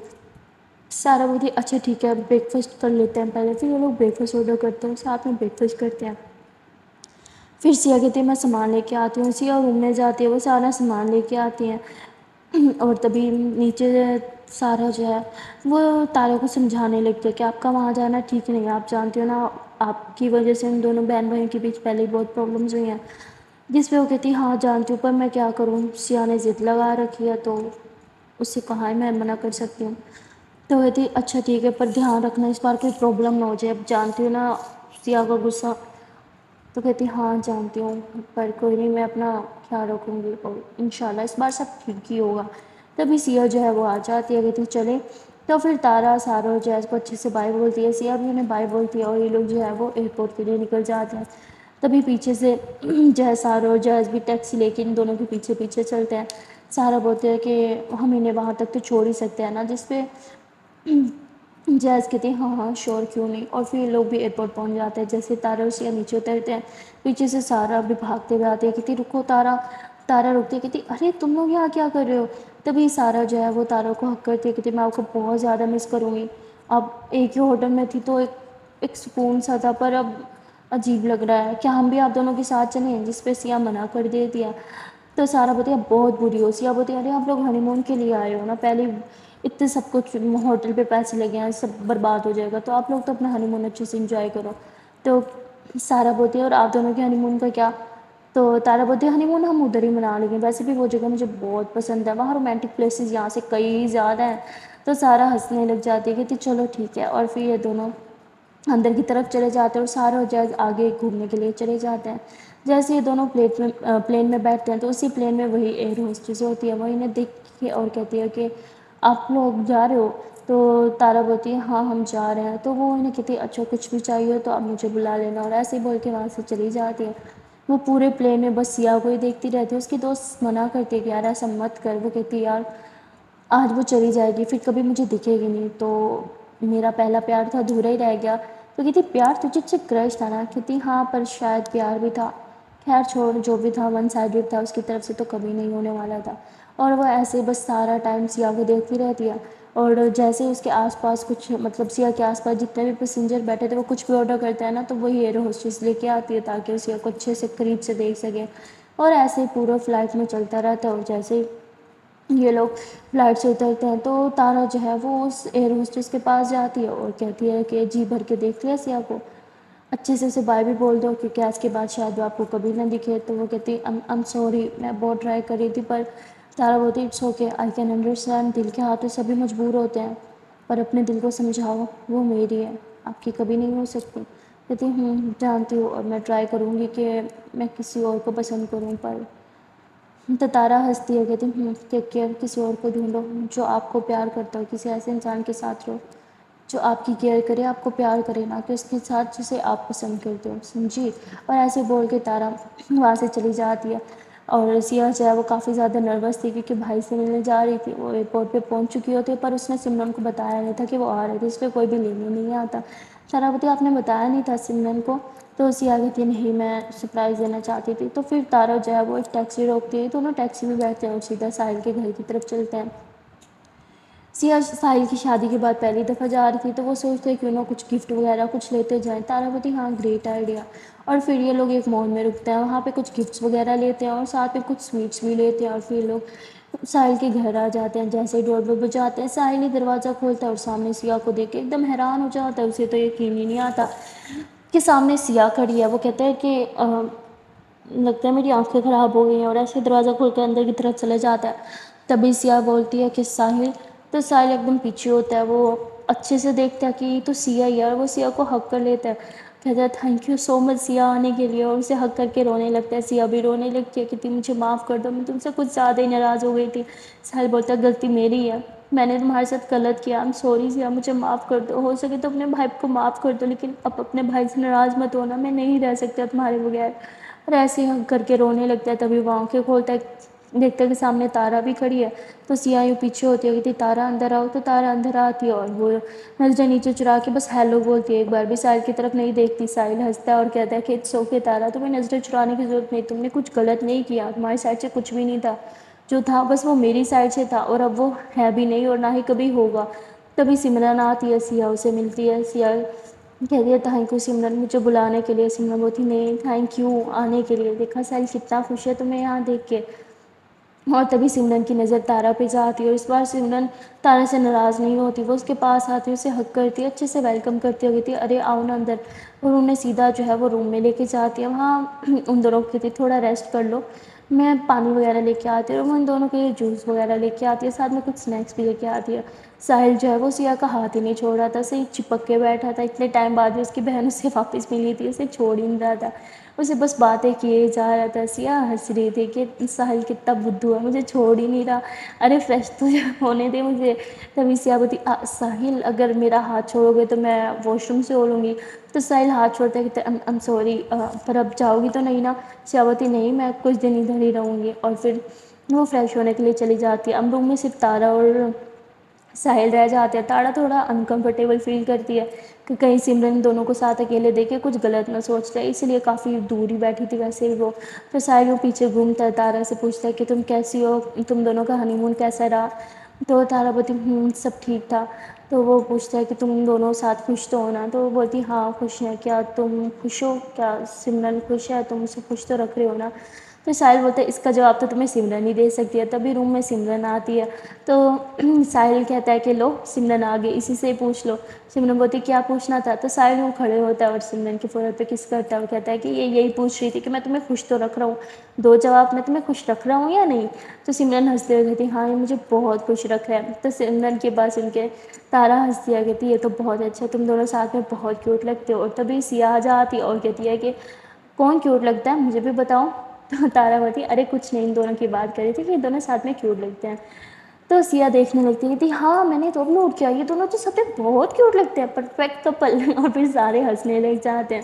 سارا بولتی اچھا ٹھیک ہے بریک فاسٹ کر لیتے ہیں پہلے. پھر وہ لوگ بریک فاسٹ آرڈر کرتے ہیں، ساتھ میں بریک فاسٹ کرتے ہیں. پھر سیا کہتی ہے میں سامان لے کے آتی ہوں. سیا روم میں جاتی ہے، وہ سارا سامان لے کے آتی ہیں. اور تبھی نیچے سارا جو ہے وہ تارا کو سمجھانے لگتے کہ آپ کا وہاں جانا ٹھیک نہیں ہے، آپ جانتے ہو نا آپ کی وجہ سے ان دونوں بہن بھائیوں کے بیچ پہلے ہی بہت پرابلمز ہوئی ہیں. جس پہ وہ کہتی ہاں جانتی ہوں پر میں کیا کروں، سیا نے ضد لگا رکھی ہے تو اس سے کہاں ہے میں منع کر سکتی ہوں. تو کہتی اچھا ٹھیک ہے پر دھیان رکھنا اس بار کوئی پرابلم نہ ہو جائے. اب جانتی ہوں نا سیا کا غصہ. تو کہتی ہاں جانتی ہوں پر کوئی نہیں میں اپنا خیال رکھوں گی اور انشاءاللہ اس بار سب ٹھیک ہی ہوگا. تبھی سیا جو ہے وہ آ جاتی ہے کہتی چلے. تو پھر تارا سارا اور جہیز کو اچھے سے بائے بولتی ہے. سیا بھی انہیں بائے بولتی ہے اور یہ لوگ جو ہے وہ ایئرپورٹ کے لیے نکل جاتے ہیں. تبھی پیچھے سے جہیز سارا اور جہیز بھی ٹیکسی لے کے ان دونوں کے پیچھے پیچھے چلتے ہیں. سارا بولتے ہیں کہ ہم انہیں وہاں تک تو چھوڑ ہی سکتے ہیں نا. جس پہ جہیز کہتی ہاں شور کیوں نہیں. اور پھر یہ لوگ بھی ایئرپورٹ پہنچ جاتے ہیں. جیسے تارا اور سیا نیچے اترتے ہیں پیچھے سے سارا بھی بھاگتے ہوئے آتے ہیں. کہتی رکو تارا. تارا رکتی ہے کہتی ارے تم لوگ یہاں کیا کر رہے ہو؟ تبھی سارا جو ہے وہ تارا کو حق کرتی ہے کہتی میں آپ کو بہت زیادہ مس کروں گی. اب ایک ہی ہوٹل میں تھی تو ایک سکون سا تھا پر اب عجیب لگ رہا ہے، کیا ہم بھی آپ دونوں کے ساتھ چلیں؟ جس پہ سیا منع کر دیتی ہے. تو سارا بولتی ہے بہت بری ہو. سیا بولتی ارے آپ لوگ ہنی مون کے لیے آئے ہو نا، پہلے اتنے سب کچھ ہوٹل پہ پیسے لگے ہیں سب برباد ہو جائے گا تو آپ لوگ تو اپنا ہنی مون اچھے سے انجوائے کرو. تو سارا بولتی ہے اور آپ دونوں کے ہنی مون کا کیا؟ تو تارا بولتی ہے ہنی مون ہم ادھر ہی منا لیں گے، ویسے بھی وہ جگہ مجھے بہت پسند ہے، وہاں رومانٹک پلیسز یہاں سے کئی زیادہ ہیں. تو سارا ہنسنے لگ جاتی ہے کہتی چلو ٹھیک ہے. اور پھر یہ دونوں اندر کی طرف چلے جاتے ہیں اور سارا اور جہیز آگے گھومنے کے لیے چلے جاتے ہیں. جیسے یہ دونوں پلین میں بیٹھتے ہیں تو اسی پلین میں وہی ایئر ہوسٹس ہوتی ہے. وہ انہیں دیکھ کے اور کہتی ہے کہ آپ لوگ جا رہے ہو؟ تو تارا بولتی ہے ہاں ہم جا رہے ہیں. تو وہ انہیں کہتی اچھا کچھ بھی چاہیے ہو تو آپ مجھے بلا لینا. اور ایسے ہی بول کے وہاں سے چلی جاتی ہے. وہ پورے پلین میں بس سیا کو ہی دیکھتی رہتی ہے. اس کی دوست منع کرتی ہے کہ یار ایسا مت کر. وہ کہتی یار آج وہ چلی جائے گی پھر کبھی مجھے دکھے گی نہیں تو میرا پہلا پیار تو ادھورا ہی رہ گیا. تو کہتی پیار تجھے سے کرش تھا نا؟ کہتی ہاں پر شاید پیار بھی تھا. خیر چھوڑ جو بھی تھا ون سائیڈڈ تھا، اس کی طرف سے تو کبھی نہیں ہونے والا تھا. اور وہ ایسے بس سارا ٹائم سیا کو دیکھتی رہتی ہے. اور جیسے اس کے آس پاس کچھ مطلب سیا کے آس پاس جتنے بھی پیسنجر بیٹھے تھے وہ کچھ بھی آرڈر کرتا ہے نا تو وہی ایئر ہوسٹس لے کے آتی ہے تاکہ وہ سیا کو اچھے سے قریب سے دیکھ سکے. اور ایسے ہی پورا فلائٹ میں چلتا رہتا ہے. اور جیسے یہ لوگ فلائٹ سے اترتے ہیں تو تارا جو ہے وہ اس ایئر ہوسٹس کے پاس جاتی ہے اور کہتی ہے کہ جی بھر کے دیکھ لیا سیا کو، اچھے سے اسے بائے بھی بول دو کیونکہ آج کے بعد شاید وہ آپ کو کبھی نہ دکھے. تو وہ کہتی ایم سوری میں بہت ٹرائی کر رہی تھی پر تارا بولتی it's okay I can understand. دل کے ہاتھوں سبھی مجبور ہوتے ہیں پر اپنے دل کو سمجھاؤ وہ میری ہے آپ کی کبھی نہیں ہو سکتی. کہتی جانتی ہوں اور میں ٹرائی کروں گی کہ میں کسی اور کو پسند کروں. پر تو تارا ہنستی ہے کہتی ٹیک کیئر. کسی اور کو ڈھونڈو جو آپ کو پیار کرتا ہو، کسی ایسے انسان کے ساتھ رہو جو آپ کی کیئر کرے، آپ کو پیار کرے، نہ کہ اس کے ساتھ جسے آپ پسند کرتے ہو سمجھی. اور ایسے بول کے تارا وہاں سے چلی جاتی ہے. اور سیا جو ہے وہ کافی زیادہ نروس تھی کیونکہ بھائی سے ملنے جا رہی تھی. وہ ایئرپورٹ پہ پہنچ چکی ہوتی پر اس نے سمرن کو بتایا نہیں تھا کہ وہ آ رہے تھے، اس لیے کوئی بھی لینے نہیں آتا. تارا بولتی آپ نے بتایا نہیں تھا سمرن کو؟ تو سیا کہتی نہیں میں سرپرائز دینا چاہتی تھی. تو پھر تارا جو ہے وہ ایک ٹیکسی روکتی ہے. دونوں ٹیکسی میں بیٹھتے ہیں اور سیدھا ساحل کے گھر کی طرف چلتے ہیں. سیا ساحل کی شادی کے بعد پہلی دفعہ جا رہی تھی تو وہ سوچتے کیوں نہ کچھ گفٹ وغیرہ کچھ لیتے جائیں. تارا بولتی ہاں گریٹ آئیڈیا. اور پھر یہ لوگ ایک مال میں رکتے ہیں, وہاں پہ کچھ گفٹس وغیرہ لیتے ہیں اور ساتھ میں کچھ سویٹس بھی لیتے ہیں, اور پھر لوگ ساحل کے گھر آ جاتے ہیں. جیسے ڈور بل بجاتے ہیں ساحل ہی دروازہ کھولتا ہے اور سامنے سیا کو دیکھ کے ایک دم حیران ہو جاتا ہے. اسے تو یقین ہی نہیں آتا کہ سامنے سیا کھڑی ہے. وہ کہتا ہے کہ لگتا ہے میری آنکھیں خراب ہو گئی ہیں, اور ایسے دروازہ کھول کے اندر کی طرف چلے جاتا ہے. تبھی سیا بولتی ہے کہ ساحل, تو ساحل ایک دم پیچھے ہوتا ہے, وہ اچھے سے دیکھتا ہے کہ یہ تو سیا ہی ہے, اور وہ سیا کو حگ کر لیتا ہے. کہتا ہے تھینک یو سو مچ سیا آنے کے لیے, اور اسے حگ کر کے رونے لگتا ہے. سیا بھی رونے لگتی ہے کہ مجھے معاف کر دو, میں تم سے کچھ زیادہ ہی ناراض ہو گئی تھی. ساحل بولتا ہے غلطی میری ہے, میں نے تمہارے ساتھ غلط کیا, آئی ایم سوری سیا, مجھے معاف کر دو. ہو سکے تو اپنے بھائی کو معاف کر دو, لیکن اب اپنے بھائی سے ناراض مت ہونا, میں نہیں رہ سکتا تمہارے بغیر. اور ایسے ہی کر کے رونے لگتا ہے. تبھی وہ آنکھیں کھولتا ہے, دیکھتا ہے کہ سامنے تارا بھی کھڑی ہے. تو سیا یوں پیچھے ہوتی ہے, کہتی تارا اندر آؤ. تو تارا اندر آتی ہے اور وہ نظریں نیچے چرا کے بس ہیلو بولتی ہے, ایک بار بھی ساحل کی طرف نہیں دیکھتی. ساحل ہنستا ہے اور کہتا ہے کہ اٹس اوکے تارا, تمہیں نظریں چرانے کی ضرورت نہیں, تم نے کچھ غلط نہیں کیا, تمہاری سائڈ سے کچھ بھی نہیں تھا. جو تھا بس وہ میری سائڈ سے تھا, اور اب وہ ہے بھی نہیں اور نہ ہی کبھی ہوگا. تبھی سمرن آتی ہے, سیا اسے ملتی ہے. سیا کہتی ہے تھینک یو سمرن مجھے بلانے کے لیے. سمرن بولتی نہیں تھینک یو آنے کے لیے, دیکھا ساحل کتنا خوش ہے تمہیں یہاں دیکھ کے. اور تبھی سمرن کی نظر تارا پہ جاتی ہے, اور اس بار سمرن تارا سے ناراض نہیں ہوتی. وہ اس کے پاس آتی ہے, اسے حگ کرتی ہے, اچھے سے ویلکم کرتی ہے, کہتی ہے ارے آؤ نا اندر. اور انہیں سیدھا جو ہے وہ روم میں لے کے جاتی ہے. وہاں ان دونوں کو کہتی ہے تھوڑا ریسٹ کر لو, میں پانی وغیرہ لے کے آتی ہوں. وہ ان دونوں کے لیے جوس وغیرہ لے کے آتی ہے, ساتھ میں کچھ اسنیکس بھی لے کے آتی ہے. ساحل جو ہے وہ سیا کا ہاتھ ہی نہیں چھوڑ رہا تھا, اسے چپک کے بیٹھا تھا. اتنے ٹائم بعد بھی اس کی بہن اسے واپس ملی تھی, اسے چھوڑ ہی نہیں رہا تھا, اسے بس باتیں کیے جا رہا تھا. سیا ہنس رہی تھی کہ ساحل کتنا بدھو ہے, مجھے چھوڑ ہی نہیں رہا, ارے فریش تو ہونے دے مجھے. تبھی سیا بولتی ساحل اگر میرا ہاتھ چھوڑو گے تو میں واش روم سے ہو لوں گی. تو ساحل ہاتھ چھوڑتا ہے, کہتا ہے ایم سوری, پر اب جاؤ گی تو نہیں نا. سیا بولتی نہیں میں کچھ دن ادھر ہی رہوں گی. اور پھر وہ فریش ہونے کے لیے چلی جاتی ہے. اب روم میں صرف تارا اور ساحل رہ جاتے ہیں. تارا تھوڑا انکمفرٹیبل فیل کرتی ہے کہ کہیں سمرن دونوں کو ساتھ اکیلے دیکھے کچھ غلط نہ سوچ جائے, اس لیے کافی دور ہی بیٹھی تھی ویسے ہی وہ. پھر ساحل وہ پیچھے گھومتا ہے, تارا سے پوچھتا ہے کہ تم کیسی ہو, تم دونوں کا ہنی مون کیسا رہا. تو تارا بولتی سب ٹھیک تھا. تو وہ پوچھتا ہے کہ تم دونوں ساتھ خوش تو ہونا. تو وہ بولتی ہاں خوش ہیں, کیا تم خوش ہو, کیا سمرن خوش ہے, تم اسے خوش تو رکھ رہے ہو نا. تو ساحل بولتا ہے اس کا جواب تو تمہیں سمرن ہی دے سکتی ہے. تبھی روم میں سمرن آتی ہے, تو ساحل کہتا ہے کہ لو سمرن آ گئی, اسی سے پوچھ لو. سمرن بولتی کیا پوچھنا تھا. تو ساحل وہ کھڑے ہوتا ہے اور سمرن کے فورہیڈ پہ کس کرتا ہے, اور کہتا ہے کہ یہ یہی پوچھ رہی تھی کہ میں تمہیں خوش تو رکھ رہا ہوں, دو جواب, میں تمہیں خوش رکھ رہا ہوں یا نہیں. تو سمرن ہنستے ہوئے کہتی ہاں یہ مجھے بہت خوش رکھ رہا ہے. تو سمرن کی بات سن کے تارا ہنستی ہے, کہتی یہ تو بہت اچھا ہے, تم دونوں ساتھ میں بہت کیوٹ لگتے ہو. اور تبھی سیا آ جاتی اور کہتی ہے کہ کون کیوٹ لگتا ہے مجھے بھی بتاؤ. تو تارا بولتی ارے کچھ نہیں, ان دونوں کی بات کر رہی تھی کہ یہ دونوں ساتھ میں کیوٹ لگتے ہیں. تو سیا دیکھنے لگتی ہے کہ ہاں میں نے تو اب نوٹ کیا, یہ دونوں تو سب میں بہت کیوٹ لگتے ہیں, پرفیکٹ کپل. اور پھر سارے ہنسنے لگ جاتے ہیں.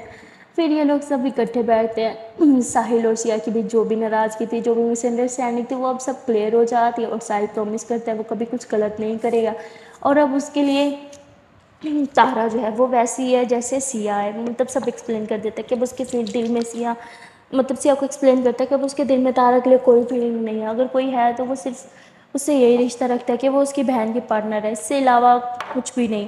پھر یہ لوگ سب اکٹھے بیٹھتے ہیں. ساحل اور سیا کی بھی جو بھی ناراضگی تھی, جو بھی مس انڈرسٹینڈنگ تھی, وہ اب سب کلیئر ہو جاتی ہے. اور ساحل پرومس کرتا ہے وہ کبھی کچھ غلط نہیں کرے گا. اور اب اس کے لیے تارا جو ہے وہ ویسی ہے جیسے سیا ہے, مطلب سب ایکسپلین کر دیتا ہے کہ اب اس کے دل میں سیا, مطلب سیا کو ایکسپلین کرتا ہے کہ اب اس کے دل میں تارا کے لیے کوئی فیلنگ نہیں ہے. اگر کوئی ہے تو وہ صرف اس سے یہی رشتہ رکھتا ہے کہ وہ اس کی بہن کی پارٹنر ہے, اس سے علاوہ کچھ بھی نہیں.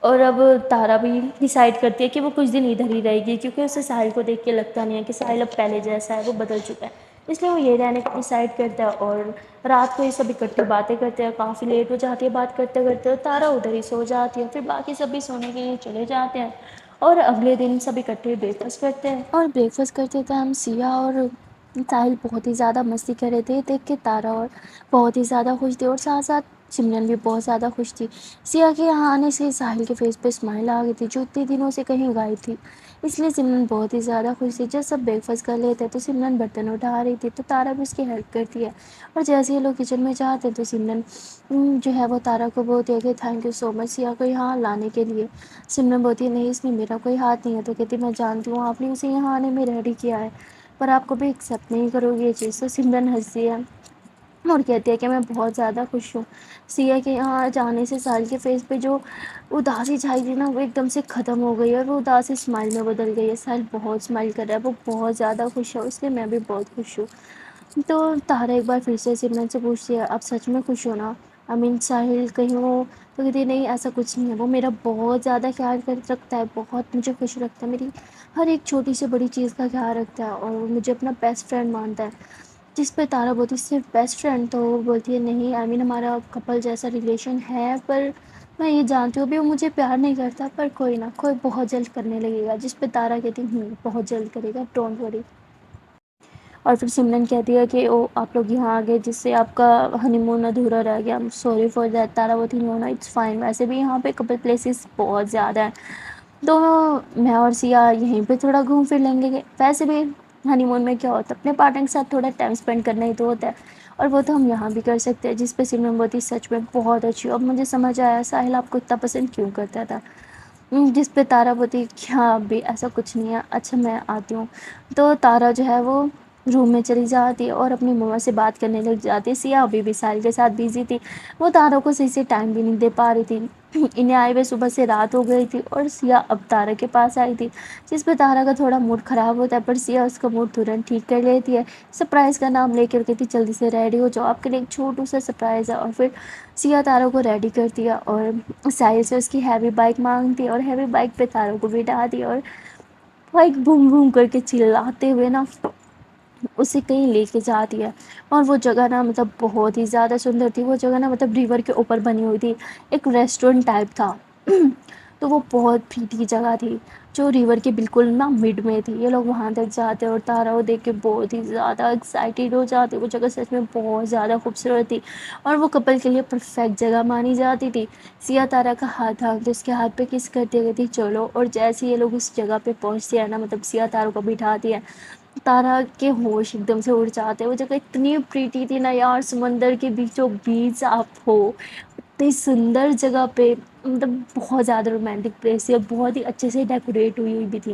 اور اب تارا بھی ڈیسائیڈ کرتی ہے کہ وہ کچھ دن ادھر ہی رہے گی, کیونکہ اسے ساحل کو دیکھ کے لگتا نہیں ہے کہ ساحل اب پہلے جیسا ہے, وہ بدل چکا ہے. اس لیے وہ یہ رہنے کا ڈیسائڈ کرتا ہے. اور رات کو یہ سب اکٹھے باتیں کرتے ہیں, کافی لیٹ ہو جاتی ہے بات کرتے کرتے, اور تارا ادھر ہی سو جاتی ہے. پھر باقی سب بھی سونے کے لیے چلے جاتے ہیں, اور اگلے دن سب اکٹھے بریک فاسٹ کرتے ہیں. اور بریک فاسٹ کرتے تھے ہم سیا اور ساحل بہت ہی زیادہ مستی کر رہے تھے, دیکھ کے تارا اور بہت ہی زیادہ خوش تھی, اور ساتھ ساتھ سمرن بھی بہت زیادہ خوش تھی. سیا کے یہاں آنے سے ساحل کے فیس پہ اسمائل آ گئی تھی, جو اتنے دنوں سے کہیں غائب تھی. اس لیے سمرن بہت ہی زیادہ خوش تھی. جب سب بریک فاسٹ کر لیتے تو سمرن برتن اٹھا رہی تھی, تو تارا بھی اس کی ہیلپ کرتی ہے. اور جیسے ہی لوگ کچن میں جاتے ہیں تو سمرن جو ہے وہ تارا کو بولتی ہے کہ تھینک یو سو مچ سیا کو یہاں لانے کے لیے. سمرن بولتی ہے نہیں اس میں میرا کوئی ہاتھ نہیں ہے. تو کہتی میں جانتی ہوں آپ نے اسے یہاں آنے میں ریڈی کیا ہے, پر آپ کو بھی ایکسیپٹ نہیں کرو گی یہ چیز. تو سمرن ہنستی ہے اور کہتی ہے کہ میں بہت زیادہ خوش ہوں. سیا کے یہاں جانے سے ساحل کے فیس پہ جو اداسی چھائی تھی نا, وہ ایک دم سے ختم ہو گئی, اور وہ اداسی اسمائل میں بدل گئی ہے. ساحل بہت اسمائل کر رہا ہے, وہ بہت زیادہ خوش ہے, اس لیے میں بھی بہت خوش ہوں. تو تارا ایک بار پھر سے سمرن سے پوچھتی ہے آپ سچ میں خوش ہو نا. ساحل کہیں وہ تو کہتی ہے نہیں ایسا کچھ نہیں ہے، وہ میرا بہت زیادہ خیال کر رکھتا ہے، بہت مجھے خوش رکھتا ہے، میری ہر ایک چھوٹی سے بڑی چیز کا خیال رکھتا ہے اور وہ مجھے اپنا بیسٹ فرینڈ مانتا ہے۔ جس پہ تارا بولتی صرف بیسٹ فرینڈ، تو وہ بولتی ہے نہیں ہمارا کپل جیسا ریلیشن ہے، پر میں یہ جانتی ہوں ابھی وہ مجھے پیار نہیں کرتا، پر کوئی نہ کوئی بہت جلد کرنے لگے گا، جس پہ تارا کہتی بہت جلد کرے گا، ڈونٹ وری۔ اور پھر سمرن کہتی ہے کہ او آپ لوگ یہاں آ گئے جس سے آپ کا ہنی مون ادھورا رہ گیا، سوری فار دیٹ۔ تارا وہ تھی نو اٹس فائن، ویسے بھی یہاں پہ کپل پلیسز بہت زیادہ ہیں، تو میں اور سیا یہیں پہ تھوڑا گھوم پھر لیں گے، ویسے بھی ہنی مون میں کیا ہوتا ہے اپنے پارٹنر کے ساتھ تھوڑا ٹائم اسپینڈ کرنا ہی تو ہوتا ہے، اور وہ تو ہم یہاں بھی کر سکتے ہیں۔ جس پہ سمرن بہت ہی سچ میں بہت اچھی، اب مجھے سمجھ آیا ساحل آپ کو اتنا پسند کیوں کرتا تھا۔ جس پہ تارا بولتی کیا اب بھی ایسا کچھ نہیں ہے، اچھا میں آتی ہوں۔ تو تارا جو ہے وہ روم میں چلی جاتی ہے اور اپنی مما سے بات کرنے لگ جاتی ہے، سیا ابھی بھی ساحل کے ساتھ بزی تھی، وہ تارا کو صحیح سے ٹائم بھی نہیں دے پا رہی تھی، انہیں آئے ہوئے صبح سے رات ہو گئی تھی اور سیا اب تارا کے پاس آئی تھی، جس پہ تارا کا تھوڑا موڈ خراب ہوتا ہے، پر سیا اس کا موڈ ترنت ٹھیک کر لیتی ہے، سرپرائز کا نام لے کر کہتی جلدی سے ریڈی ہو جاؤ آپ کے لیے ایک چھوٹو سا سرپرائز ہے۔ اور پھر سیا تارا کو ریڈی کرتی ہے اور ساحل سے اس کی ہیوی بائک مانگتی ہے اور ہیوی بائک پہ تارا کو بٹھا دی اور بائک بھوم بھوم کر کے چلاتے ہوئے نا اسے کہیں لے کے جاتی ہے، اور وہ جگہ نا مطلب بہت ہی زیادہ سندر تھی، وہ جگہ نا مطلب ریور کے اوپر بنی ہوئی تھی، ایک ریسٹورینٹ ٹائپ تھا تو وہ بہت پیٹی جگہ تھی جو ریور کے بالکل نا مڈ میں تھی، یہ لوگ وہاں تک جاتے اور تارا وہ دیکھ کے بہت ہی زیادہ ایکسائٹیڈ ہو جاتے، وہ جگہ سچ میں بہت زیادہ خوبصورت تھی اور وہ کپل کے لیے پرفیکٹ جگہ مانی جاتی تھی۔ سیا تارا کا ہاتھ تھا تو اس کے ہاتھ پہ کس کرتی گئی تھی چلو، اور جیسے یہ لوگ اس جگہ پہ پہنچتے ہیں نا مطلب سیا تارا کو بٹھاتی ہے، تارا کے ہوش ایک دم سے اڑ جاتے ہیں، وہ جگہ اتنی پریٹی تھی نا یار، سمندر کے بیچوں بیچ آپ ہو اتنی سندر جگہ پہ، مطلب بہت زیادہ رومانٹک پلیس تھی اور بہت ہی اچھے سے ڈیکوریٹ ہوئی ہوئی بھی تھی۔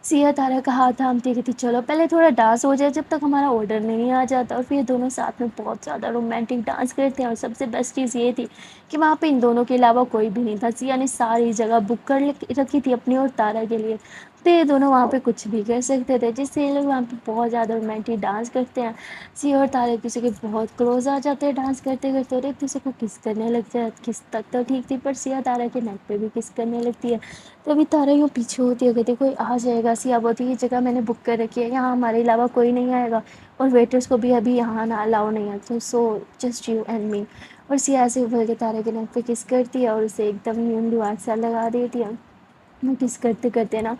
سیا تارا کا ہاتھ تھامتی کہتی چلو پہلے تھوڑا ڈانس ہو جائے جب تک ہمارا آرڈر نہیں آ جاتا، اور پھر یہ دونوں ساتھ میں بہت زیادہ رومانٹک ڈانس کرتے ہیں، اور سب سے بیسٹ چیز یہ تھی کہ وہاں پہ ان دونوں کے علاوہ کوئی بھی نہیں تھا، سیا نے ساری جگہ بک کر رکھی تھی اپنی اور تارا کے لیے، تو یہ دونوں وہاں پہ کچھ بھی کر سکتے تھے، جس سے یہ لوگ وہاں پہ بہت زیادہ رومانٹک ڈانس کرتے ہیں۔ سیا اور تارا ایک دوسرے کے بہت کلوز آ جاتے ہیں ڈانس کرتے کرتے اور ایک دوسرے کو کس کرنے لگتے ہیں، کس تک تو ٹھیک تھی پر سیا تارا کے نیک پہ بھی کس کرنے لگتی ہے، تو ابھی تارا یوں پیچھے ہوتی ہے کہتی کوئی آ جائے گا، سیا بولتی یہ جگہ میں نے بک کر رکھی ہے، یہاں ہمارے علاوہ کوئی نہیں آئے گا اور ویٹرس کو بھی ابھی یہاں نہ الاؤ نہیں ہے، تو so just you and me, اور سیا ایسے ابھر کے تارا کے نیک پہ کس کرتی ہے اور اسے ایک دم ہاتھ سے لگا دیتی ہے، کس کرتے کرتے نا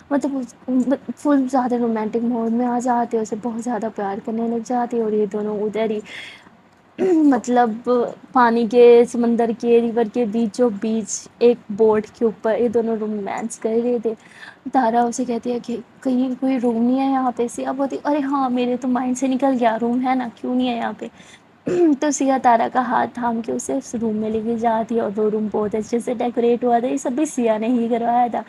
مطلب فل زیادہ رومانٹک موڈ میں آ جاتے ہیں، اسے بہت زیادہ پیار کرنے لگ جاتے ہیں، اور یہ دونوں ادھر ہی مطلب پانی کے سمندر کے ریور کے بیچوں بیچ ایک بورڈ کے اوپر یہ دونوں رومانس کر رہے تھے۔ تارا اسے کہتی ہے کہ کہیں کوئی روم نہیں ہے یہاں پہ، سیا بولتی ارے ہاں میرے تو مائنڈ سے نکل گیا روم ہے نا، کیوں نہیں ہے یہاں پہ، تو سیا تارا کا ہاتھ تھام کے اسے اس روم میں لے کے جاتی ہے، اور وہ روم بہت اچھے سے ڈیکوریٹ ہوا تھا، یہ سب بھی سیا نے ہی کروایا تھا۔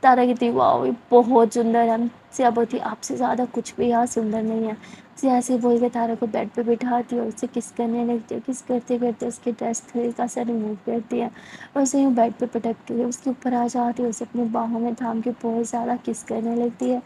تارا کہتی واؤ یہ بہت سندر ہے، سیا بولتی آپ سے زیادہ کچھ بھی یہاں سندر نہیں ہے، سیا ایسے بول کے تارا کو بیڈ پہ بٹھاتی ہے اور اسے کس کرنے لگتی ہے، کس کرتے کرتے اس کے ڈریس ہلکا سا ریموو کرتی ہے اور اسے یوں بیڈ پہ پٹک کے اس کے اوپر آ جاتی ہے، اسے اپنے باہوں میں تھام کے بہت زیادہ کس کرنے لگتی ہے،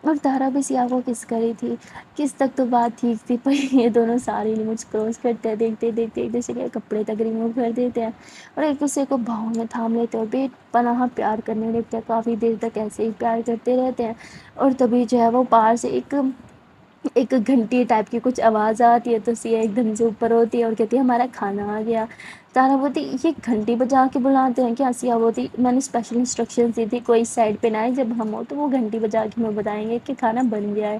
اور تارا بھی سیا کو کس کری تھی، کس تک تو بات ٹھیک تھی، پر یہ دونوں سارے لمٹس کراس کرتے ہیں، دیکھتے دیکھتے ایک دوسرے کے کپڑے تک ریموو کر دیتے ہیں اور ایک دوسرے کو باہوں میں تھام لیتے ہیں اور بے پناہ پیار کرنے لگتے ہیں، کافی دیر تک ایسے ہی پیار کرتے رہتے ہیں، اور تبھی جو ہے وہ باہر سے ایک گھنٹی ٹائپ کی کچھ آواز آتی ہے، تو سیا ایک دم سے اوپر ہوتی ہے اور کہتی ہے ہمارا کھانا آ گیا۔ تارا بولتی یہ گھنٹی بجا کے بلاتے ہیں کیا، سیا بولتی میں نے اسپیشل انسٹرکشن دی تھی کوئی سائڈ پہ نہ آئے، جب ہم ہو تو وہ گھنٹی بجا کے ہمیں بتائیں گے کہ کھانا بن گیا ہے،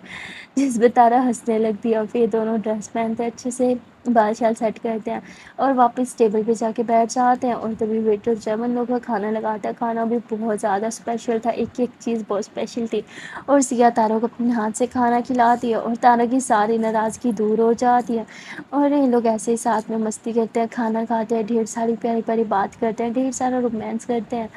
جس پہ تارا ہنسنے لگتی ہے، اور پھر دونوں ڈریس پہنتے ہیں اچھے سے، بال شال سیٹ کرتے ہیں اور واپس ٹیبل پہ جا کے بیٹھ جاتے ہیں، اور تبھی ویٹر جب ان لوگوں کا کھانا لگاتا ہے، کھانا بھی بہت زیادہ اسپیشل تھا، ایک ایک چیز بہت اسپیشل تھی، اور سیا تارا کو اپنے ہاتھ سے کھانا کھلاتی ہے اور تارا کی ساری ناراضگی دور ہو جاتی ہے، اور یہ لوگ ایسے ہی ساتھ میں مستی کرتے ہیں، کھانا کھاتے ہیں، ڈھیر ساری پیاری پیاری بات کرتے ہیں، ڈھیر سارا رومانس کرتے ہیں،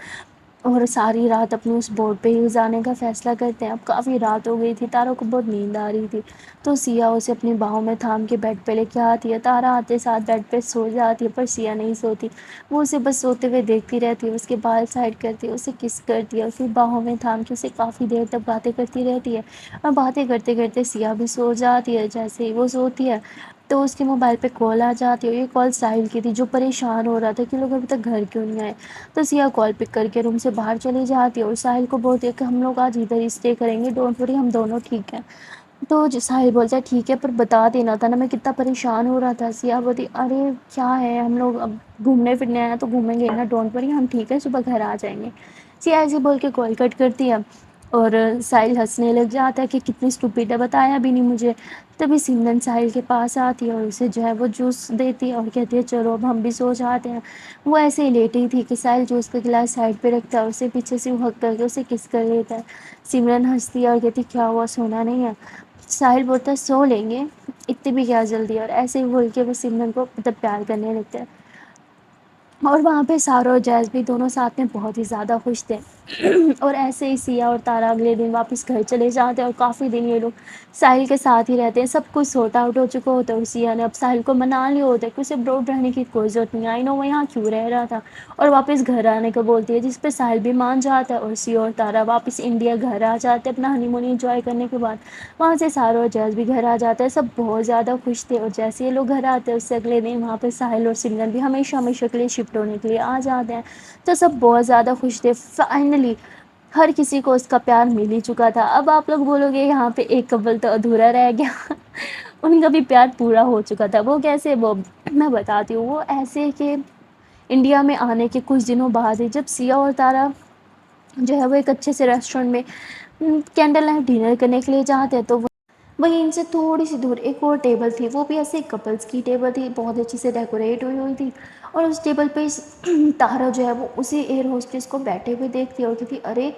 اور ساری رات اپنی اس بورڈ پہ ہی گزارنے کا فیصلہ کرتے ہیں۔ اب کافی رات ہو گئی تھی، تارا کو بہت نیند آ رہی تھی، تو سیا اسے اپنی باہوں میں تھام کے بیڈ پہ لے کے آتی ہے، تارا آتے ساتھ بیڈ پہ سو جاتی ہے، پر سیا نہیں سوتی، وہ اسے بس سوتے ہوئے دیکھتی رہتی ہے، اس کے بال سائڈ کرتی ہے، اسے کس کرتی ہے، اسے باہوں میں تھام کے اسے کافی دیر تک باتیں کرتی رہتی ہے، اور باتیں کرتے کرتے سیا بھی سو جاتی ہے، جیسے ہی وہ سوتی ہے تو اس کے موبائل پہ کال آ جاتی ہے، اور یہ کال ساحل کی تھی جو پریشان ہو رہا تھا کہ لوگ ابھی تک گھر کیوں نہیں آئے۔ تو سیاہ کال پک کر کے روم سے باہر چلی جاتی ہے اور ساحل کو بولتی ہے کہ ہم لوگ آج ادھر ہی اسٹے کریں گے، ڈونٹ وری، ہم دونوں ٹھیک ہیں۔ تو ساحل بولتا ہے ٹھیک ہے، پر بتا دینا تھا نا، میں کتنا پریشان ہو رہا تھا۔ سیاہ بولتی ارے کیا ہے، ہم لوگ اب گھومنے پھرنے آئے تو گھومیں گے نا، ڈونٹ وری، ہم ٹھیک ہے، صبح گھر آ جائیں گے۔ سیاہ ایسے بول کے کال کٹ کرتی ہے، اور ساحل ہنسنے لگ جاتا ہے کہ کتنی اسٹوپڈ ہے، بتایا بھی نہیں مجھے۔ تبھی سمرن ساحل کے پاس آتی ہے اور اسے جو ہے وہ جوس دیتی ہے اور کہتی ہے چلو اب ہم بھی سو جاتے ہیں۔ وہ ایسے ہی لیٹی تھی کہ ساحل جوس کا گلاس سائڈ پہ رکھتا ہے، اسے پیچھے سے ہگ کر کے اسے کس کر لیتا ہے۔ سمرن ہنستی ہے اور کہتی کیا ہوا، سونا نہیں ہے؟ ساحل بولتا ہے سو لیں گے، اتنی بھی کیا جلدی ہے، اور ایسے ہی بول کے وہ سمرن کو مطلب پیار کرنے لگتا ہے۔ اور وہاں پہ سارا اور جیز بھی دونوں ساتھ میں بہت ہی زیادہ خوش تھے۔ اور ایسے ہی سیا اور تارا اگلے دن واپس گھر چلے جاتے ہیں، اور کافی دن یہ لوگ ساحل کے ساتھ ہی رہتے ہیں۔ سب کچھ سارٹ آؤٹ ہو چکا ہوتا ہے، اور سیا نے اب ساحل کو منا لیا ہوتا ہے کہ اسے ابروڈ رہنے کی کوئی ضرورت نہیں، آئی نو وہ یہاں کیوں رہ رہا تھا، اور واپس گھر آنے کو بولتی ہے، جس پہ ساحل بھی مان جاتا ہے، اور سیا اور تارا واپس انڈیا گھر آ جاتے ہیں اپنا ہنی مونی انجوائے کرنے کے بعد۔ وہاں سے سارا اور جیز بھی گھر آ جاتا ہے، سب بہت زیادہ خوش تھے، اور جیسے یہ لوگ گھر آتے ہیں اس سے اگلے دن وہاں پہ ساحل اور سمرن بھی ہمیشہ ہمیشہ کے لیے شفٹ ہونے کے لیے آ جاتے ہیں۔ تو سب بہت زیادہ خوش تھے، فائنلی ہر کسی کو اس کا پیار مل ہی چکا تھا۔ اب آپ لوگ بولو گے یہاں پہ ایک کپل تو ادھورا رہ گیا، ان کا بھی پیار پورا ہو چکا تھا۔ وہ کیسے، وہ میں بتاتی ہوں۔ وہ ایسے کہ انڈیا میں آنے کے کچھ دنوں بعد ہی جب سیا اور تارا جو ہے وہ ایک اچھے سے ریسٹورینٹ میں کینڈل لائٹ ڈنر کرنے کے لیے جاتے ہیں، تو وہیں ان سے تھوڑی سی دور ایک اور ٹیبل تھی، وہ بھی ایسے کپلز کی ٹیبل تھی، بہت اچھے سے ڈیکوریٹ ہوئی ہوئی تھی، اور اس ٹیبل پہ تارا جو ہے وہ اسی ایئر ہوسٹس کو بیٹھے ہوئے دیکھتی اور کہتی ارے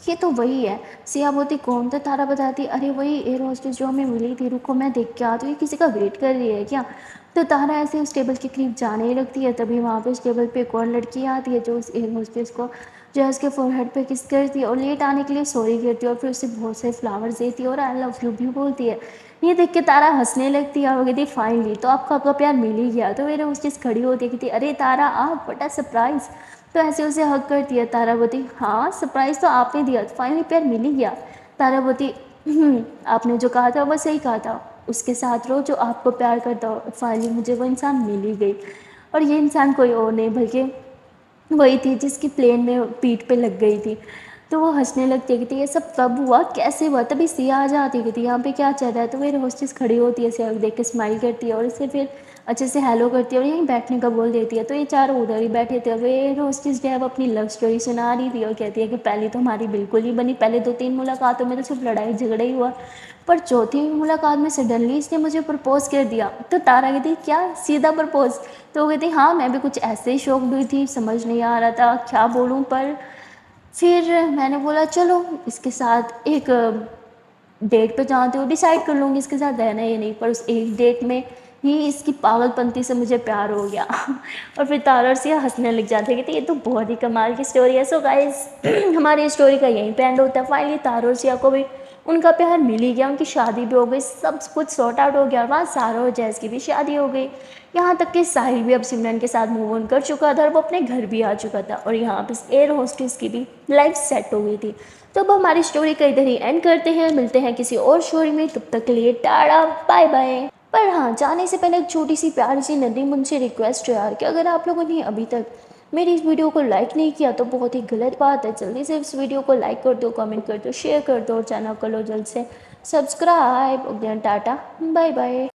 یہ تو وہی ہے۔ سیا بولتی کون؟ تو تارا بتاتی ارے وہی ایئر ہوسٹس جو ہمیں ملی تھی، رکو میں دیکھ کے آتی ہوں، یہ کسی کا ویٹ کر رہی ہے کیا؟ تو تارا ایسے اس ٹیبل کے قریب جانے ہی لگتی ہے، تبھی وہاں پہ اس ٹیبل پہ ایک اور لڑکی آتی ہے جو اس ایئر ہوسٹس کو جو ہے اس کے فور ہیڈ پہ کس کرتی ہے، اور لیٹ آنے کے لیے سوری کہتی ہے، اور پھر اسے بہت سے فلاورز دیتی ہے اور آئی لو یو بھی بولتی ہے۔ یہ دیکھ کے تارا ہنسنے لگتی ہے اور وہ کہتی فائنلی تو آپ کا پیار مل ہی گیا۔ تو میرے ہوسٹس کھڑی ہوتی ہے، کہتی ارے تارا آپ، بڑا سرپرائز۔ تو ایسے اسے ہگ کرتی ہے، تارا بولتی ہاں سرپرائز تو آپ نے دیا، فائنلی پیار مل ہی گیا۔ تارا بولتی آپ نے جو کہا تھا وہ صحیح کہا تھا، اس کے ساتھ رہو جو آپ کو پیار کرتا ہو، فائنلی مجھے وہ انسان مل ہی گئی، اور یہ انسان کوئی اور نہیں بلکہ وہی تھی جس کی پلین میں پیٹھ پہ لگ گئی تھی۔ تو وہ ہنسنے لگتی ہے، کہتی یہ سب کب ہوا، کیسے ہوا؟ تبھی سیا آ جاتی ہے، کہتی یہاں پہ کیا چل رہا ہے؟ تو میرے ہوسٹس کھڑی ہوتی ہے، اسے دیکھ کے اسمائل کرتی ہے اور اسے پھر اچھے سے ہیلو کرتی ہے اور یہیں بیٹھنے کا بول دیتی ہے۔ تو یہ چاروں ادھر ہی بیٹھے تھے، اور میرے ہوسٹس جو ہے وہ اپنی لو اسٹوری سنا رہی تھی، اور کہتی ہے کہ پہلی تو ہماری بالکل ہی بنی، پہلے 2-3 ملاقاتوں میں تو صرف لڑائی جھگڑا ہی ہوا، پر چوتھی ملاقات میں سڈنلی اس نے مجھے پرپوز کر دیا۔ تو تارا کہتی کیا سیدھا پرپوز؟ تو وہ کہتی ہاں میں بھی کچھ ایسے ہی شوکڈ ہوئی تھی، سمجھ نہیں آ رہا تھا کیا بولوں، پر پھر میں نے بولا چلو اس کے ساتھ ایک ڈیٹ پہ جاتے ہو، ڈیسائیڈ کر لوں گی اس کے ساتھ رہنا یا نہیں، پر اس ایک ڈیٹ میں ہی اس کی پاگل پنتی سے مجھے پیار ہو گیا۔ اور پھر تارا اور سیا ہنسنے لگ جاتے ہیں، کہتے یہ تو بہت ہی کمال کی اسٹوری ہے۔ سو گائز ہماری اسٹوری کا یہیں پہ اینڈ ہوتا ہے۔ فائنلی تارا اور سیا کو بھی ان کا پیار مل ہی گیا، ان کی شادی بھی ہو گئی، سب کچھ سارٹ آؤٹ ہو گیا، اور وہاں سارا اور جیز کی بھی شادی ہو گئی، یہاں تک کہ ساحل بھی اب سمرن کے ساتھ موو آن کر چکا تھا اور وہ اپنے گھر بھی آ چکا تھا، اور یہاں پہ ایئر ہوسٹس کی بھی لائف سیٹ ہو گئی تھی۔ تو اب ہماری اسٹوری کا ادھر ہی اینڈ کرتے ہیں، ملتے ہیں کسی اور اسٹوری میں، تب تک کے لیے ٹاٹا بائے بائے۔ پر ہاں جانے سے پہلے ایک چھوٹی سی پیاری سی ندی مجھ سے ریکویسٹ ہے یار، کہ اگر آپ لوگوں نے ابھی تک میری اس ویڈیو کو لائک نہیں کیا تو بہت ہی غلط بات ہے، جلدی سے اس ویڈیو کو لائک کر دو، کمنٹ کر دو، شیئر کر دو، اور چینل کو لو جلد سے سبسکرائب۔ Tata bye bye.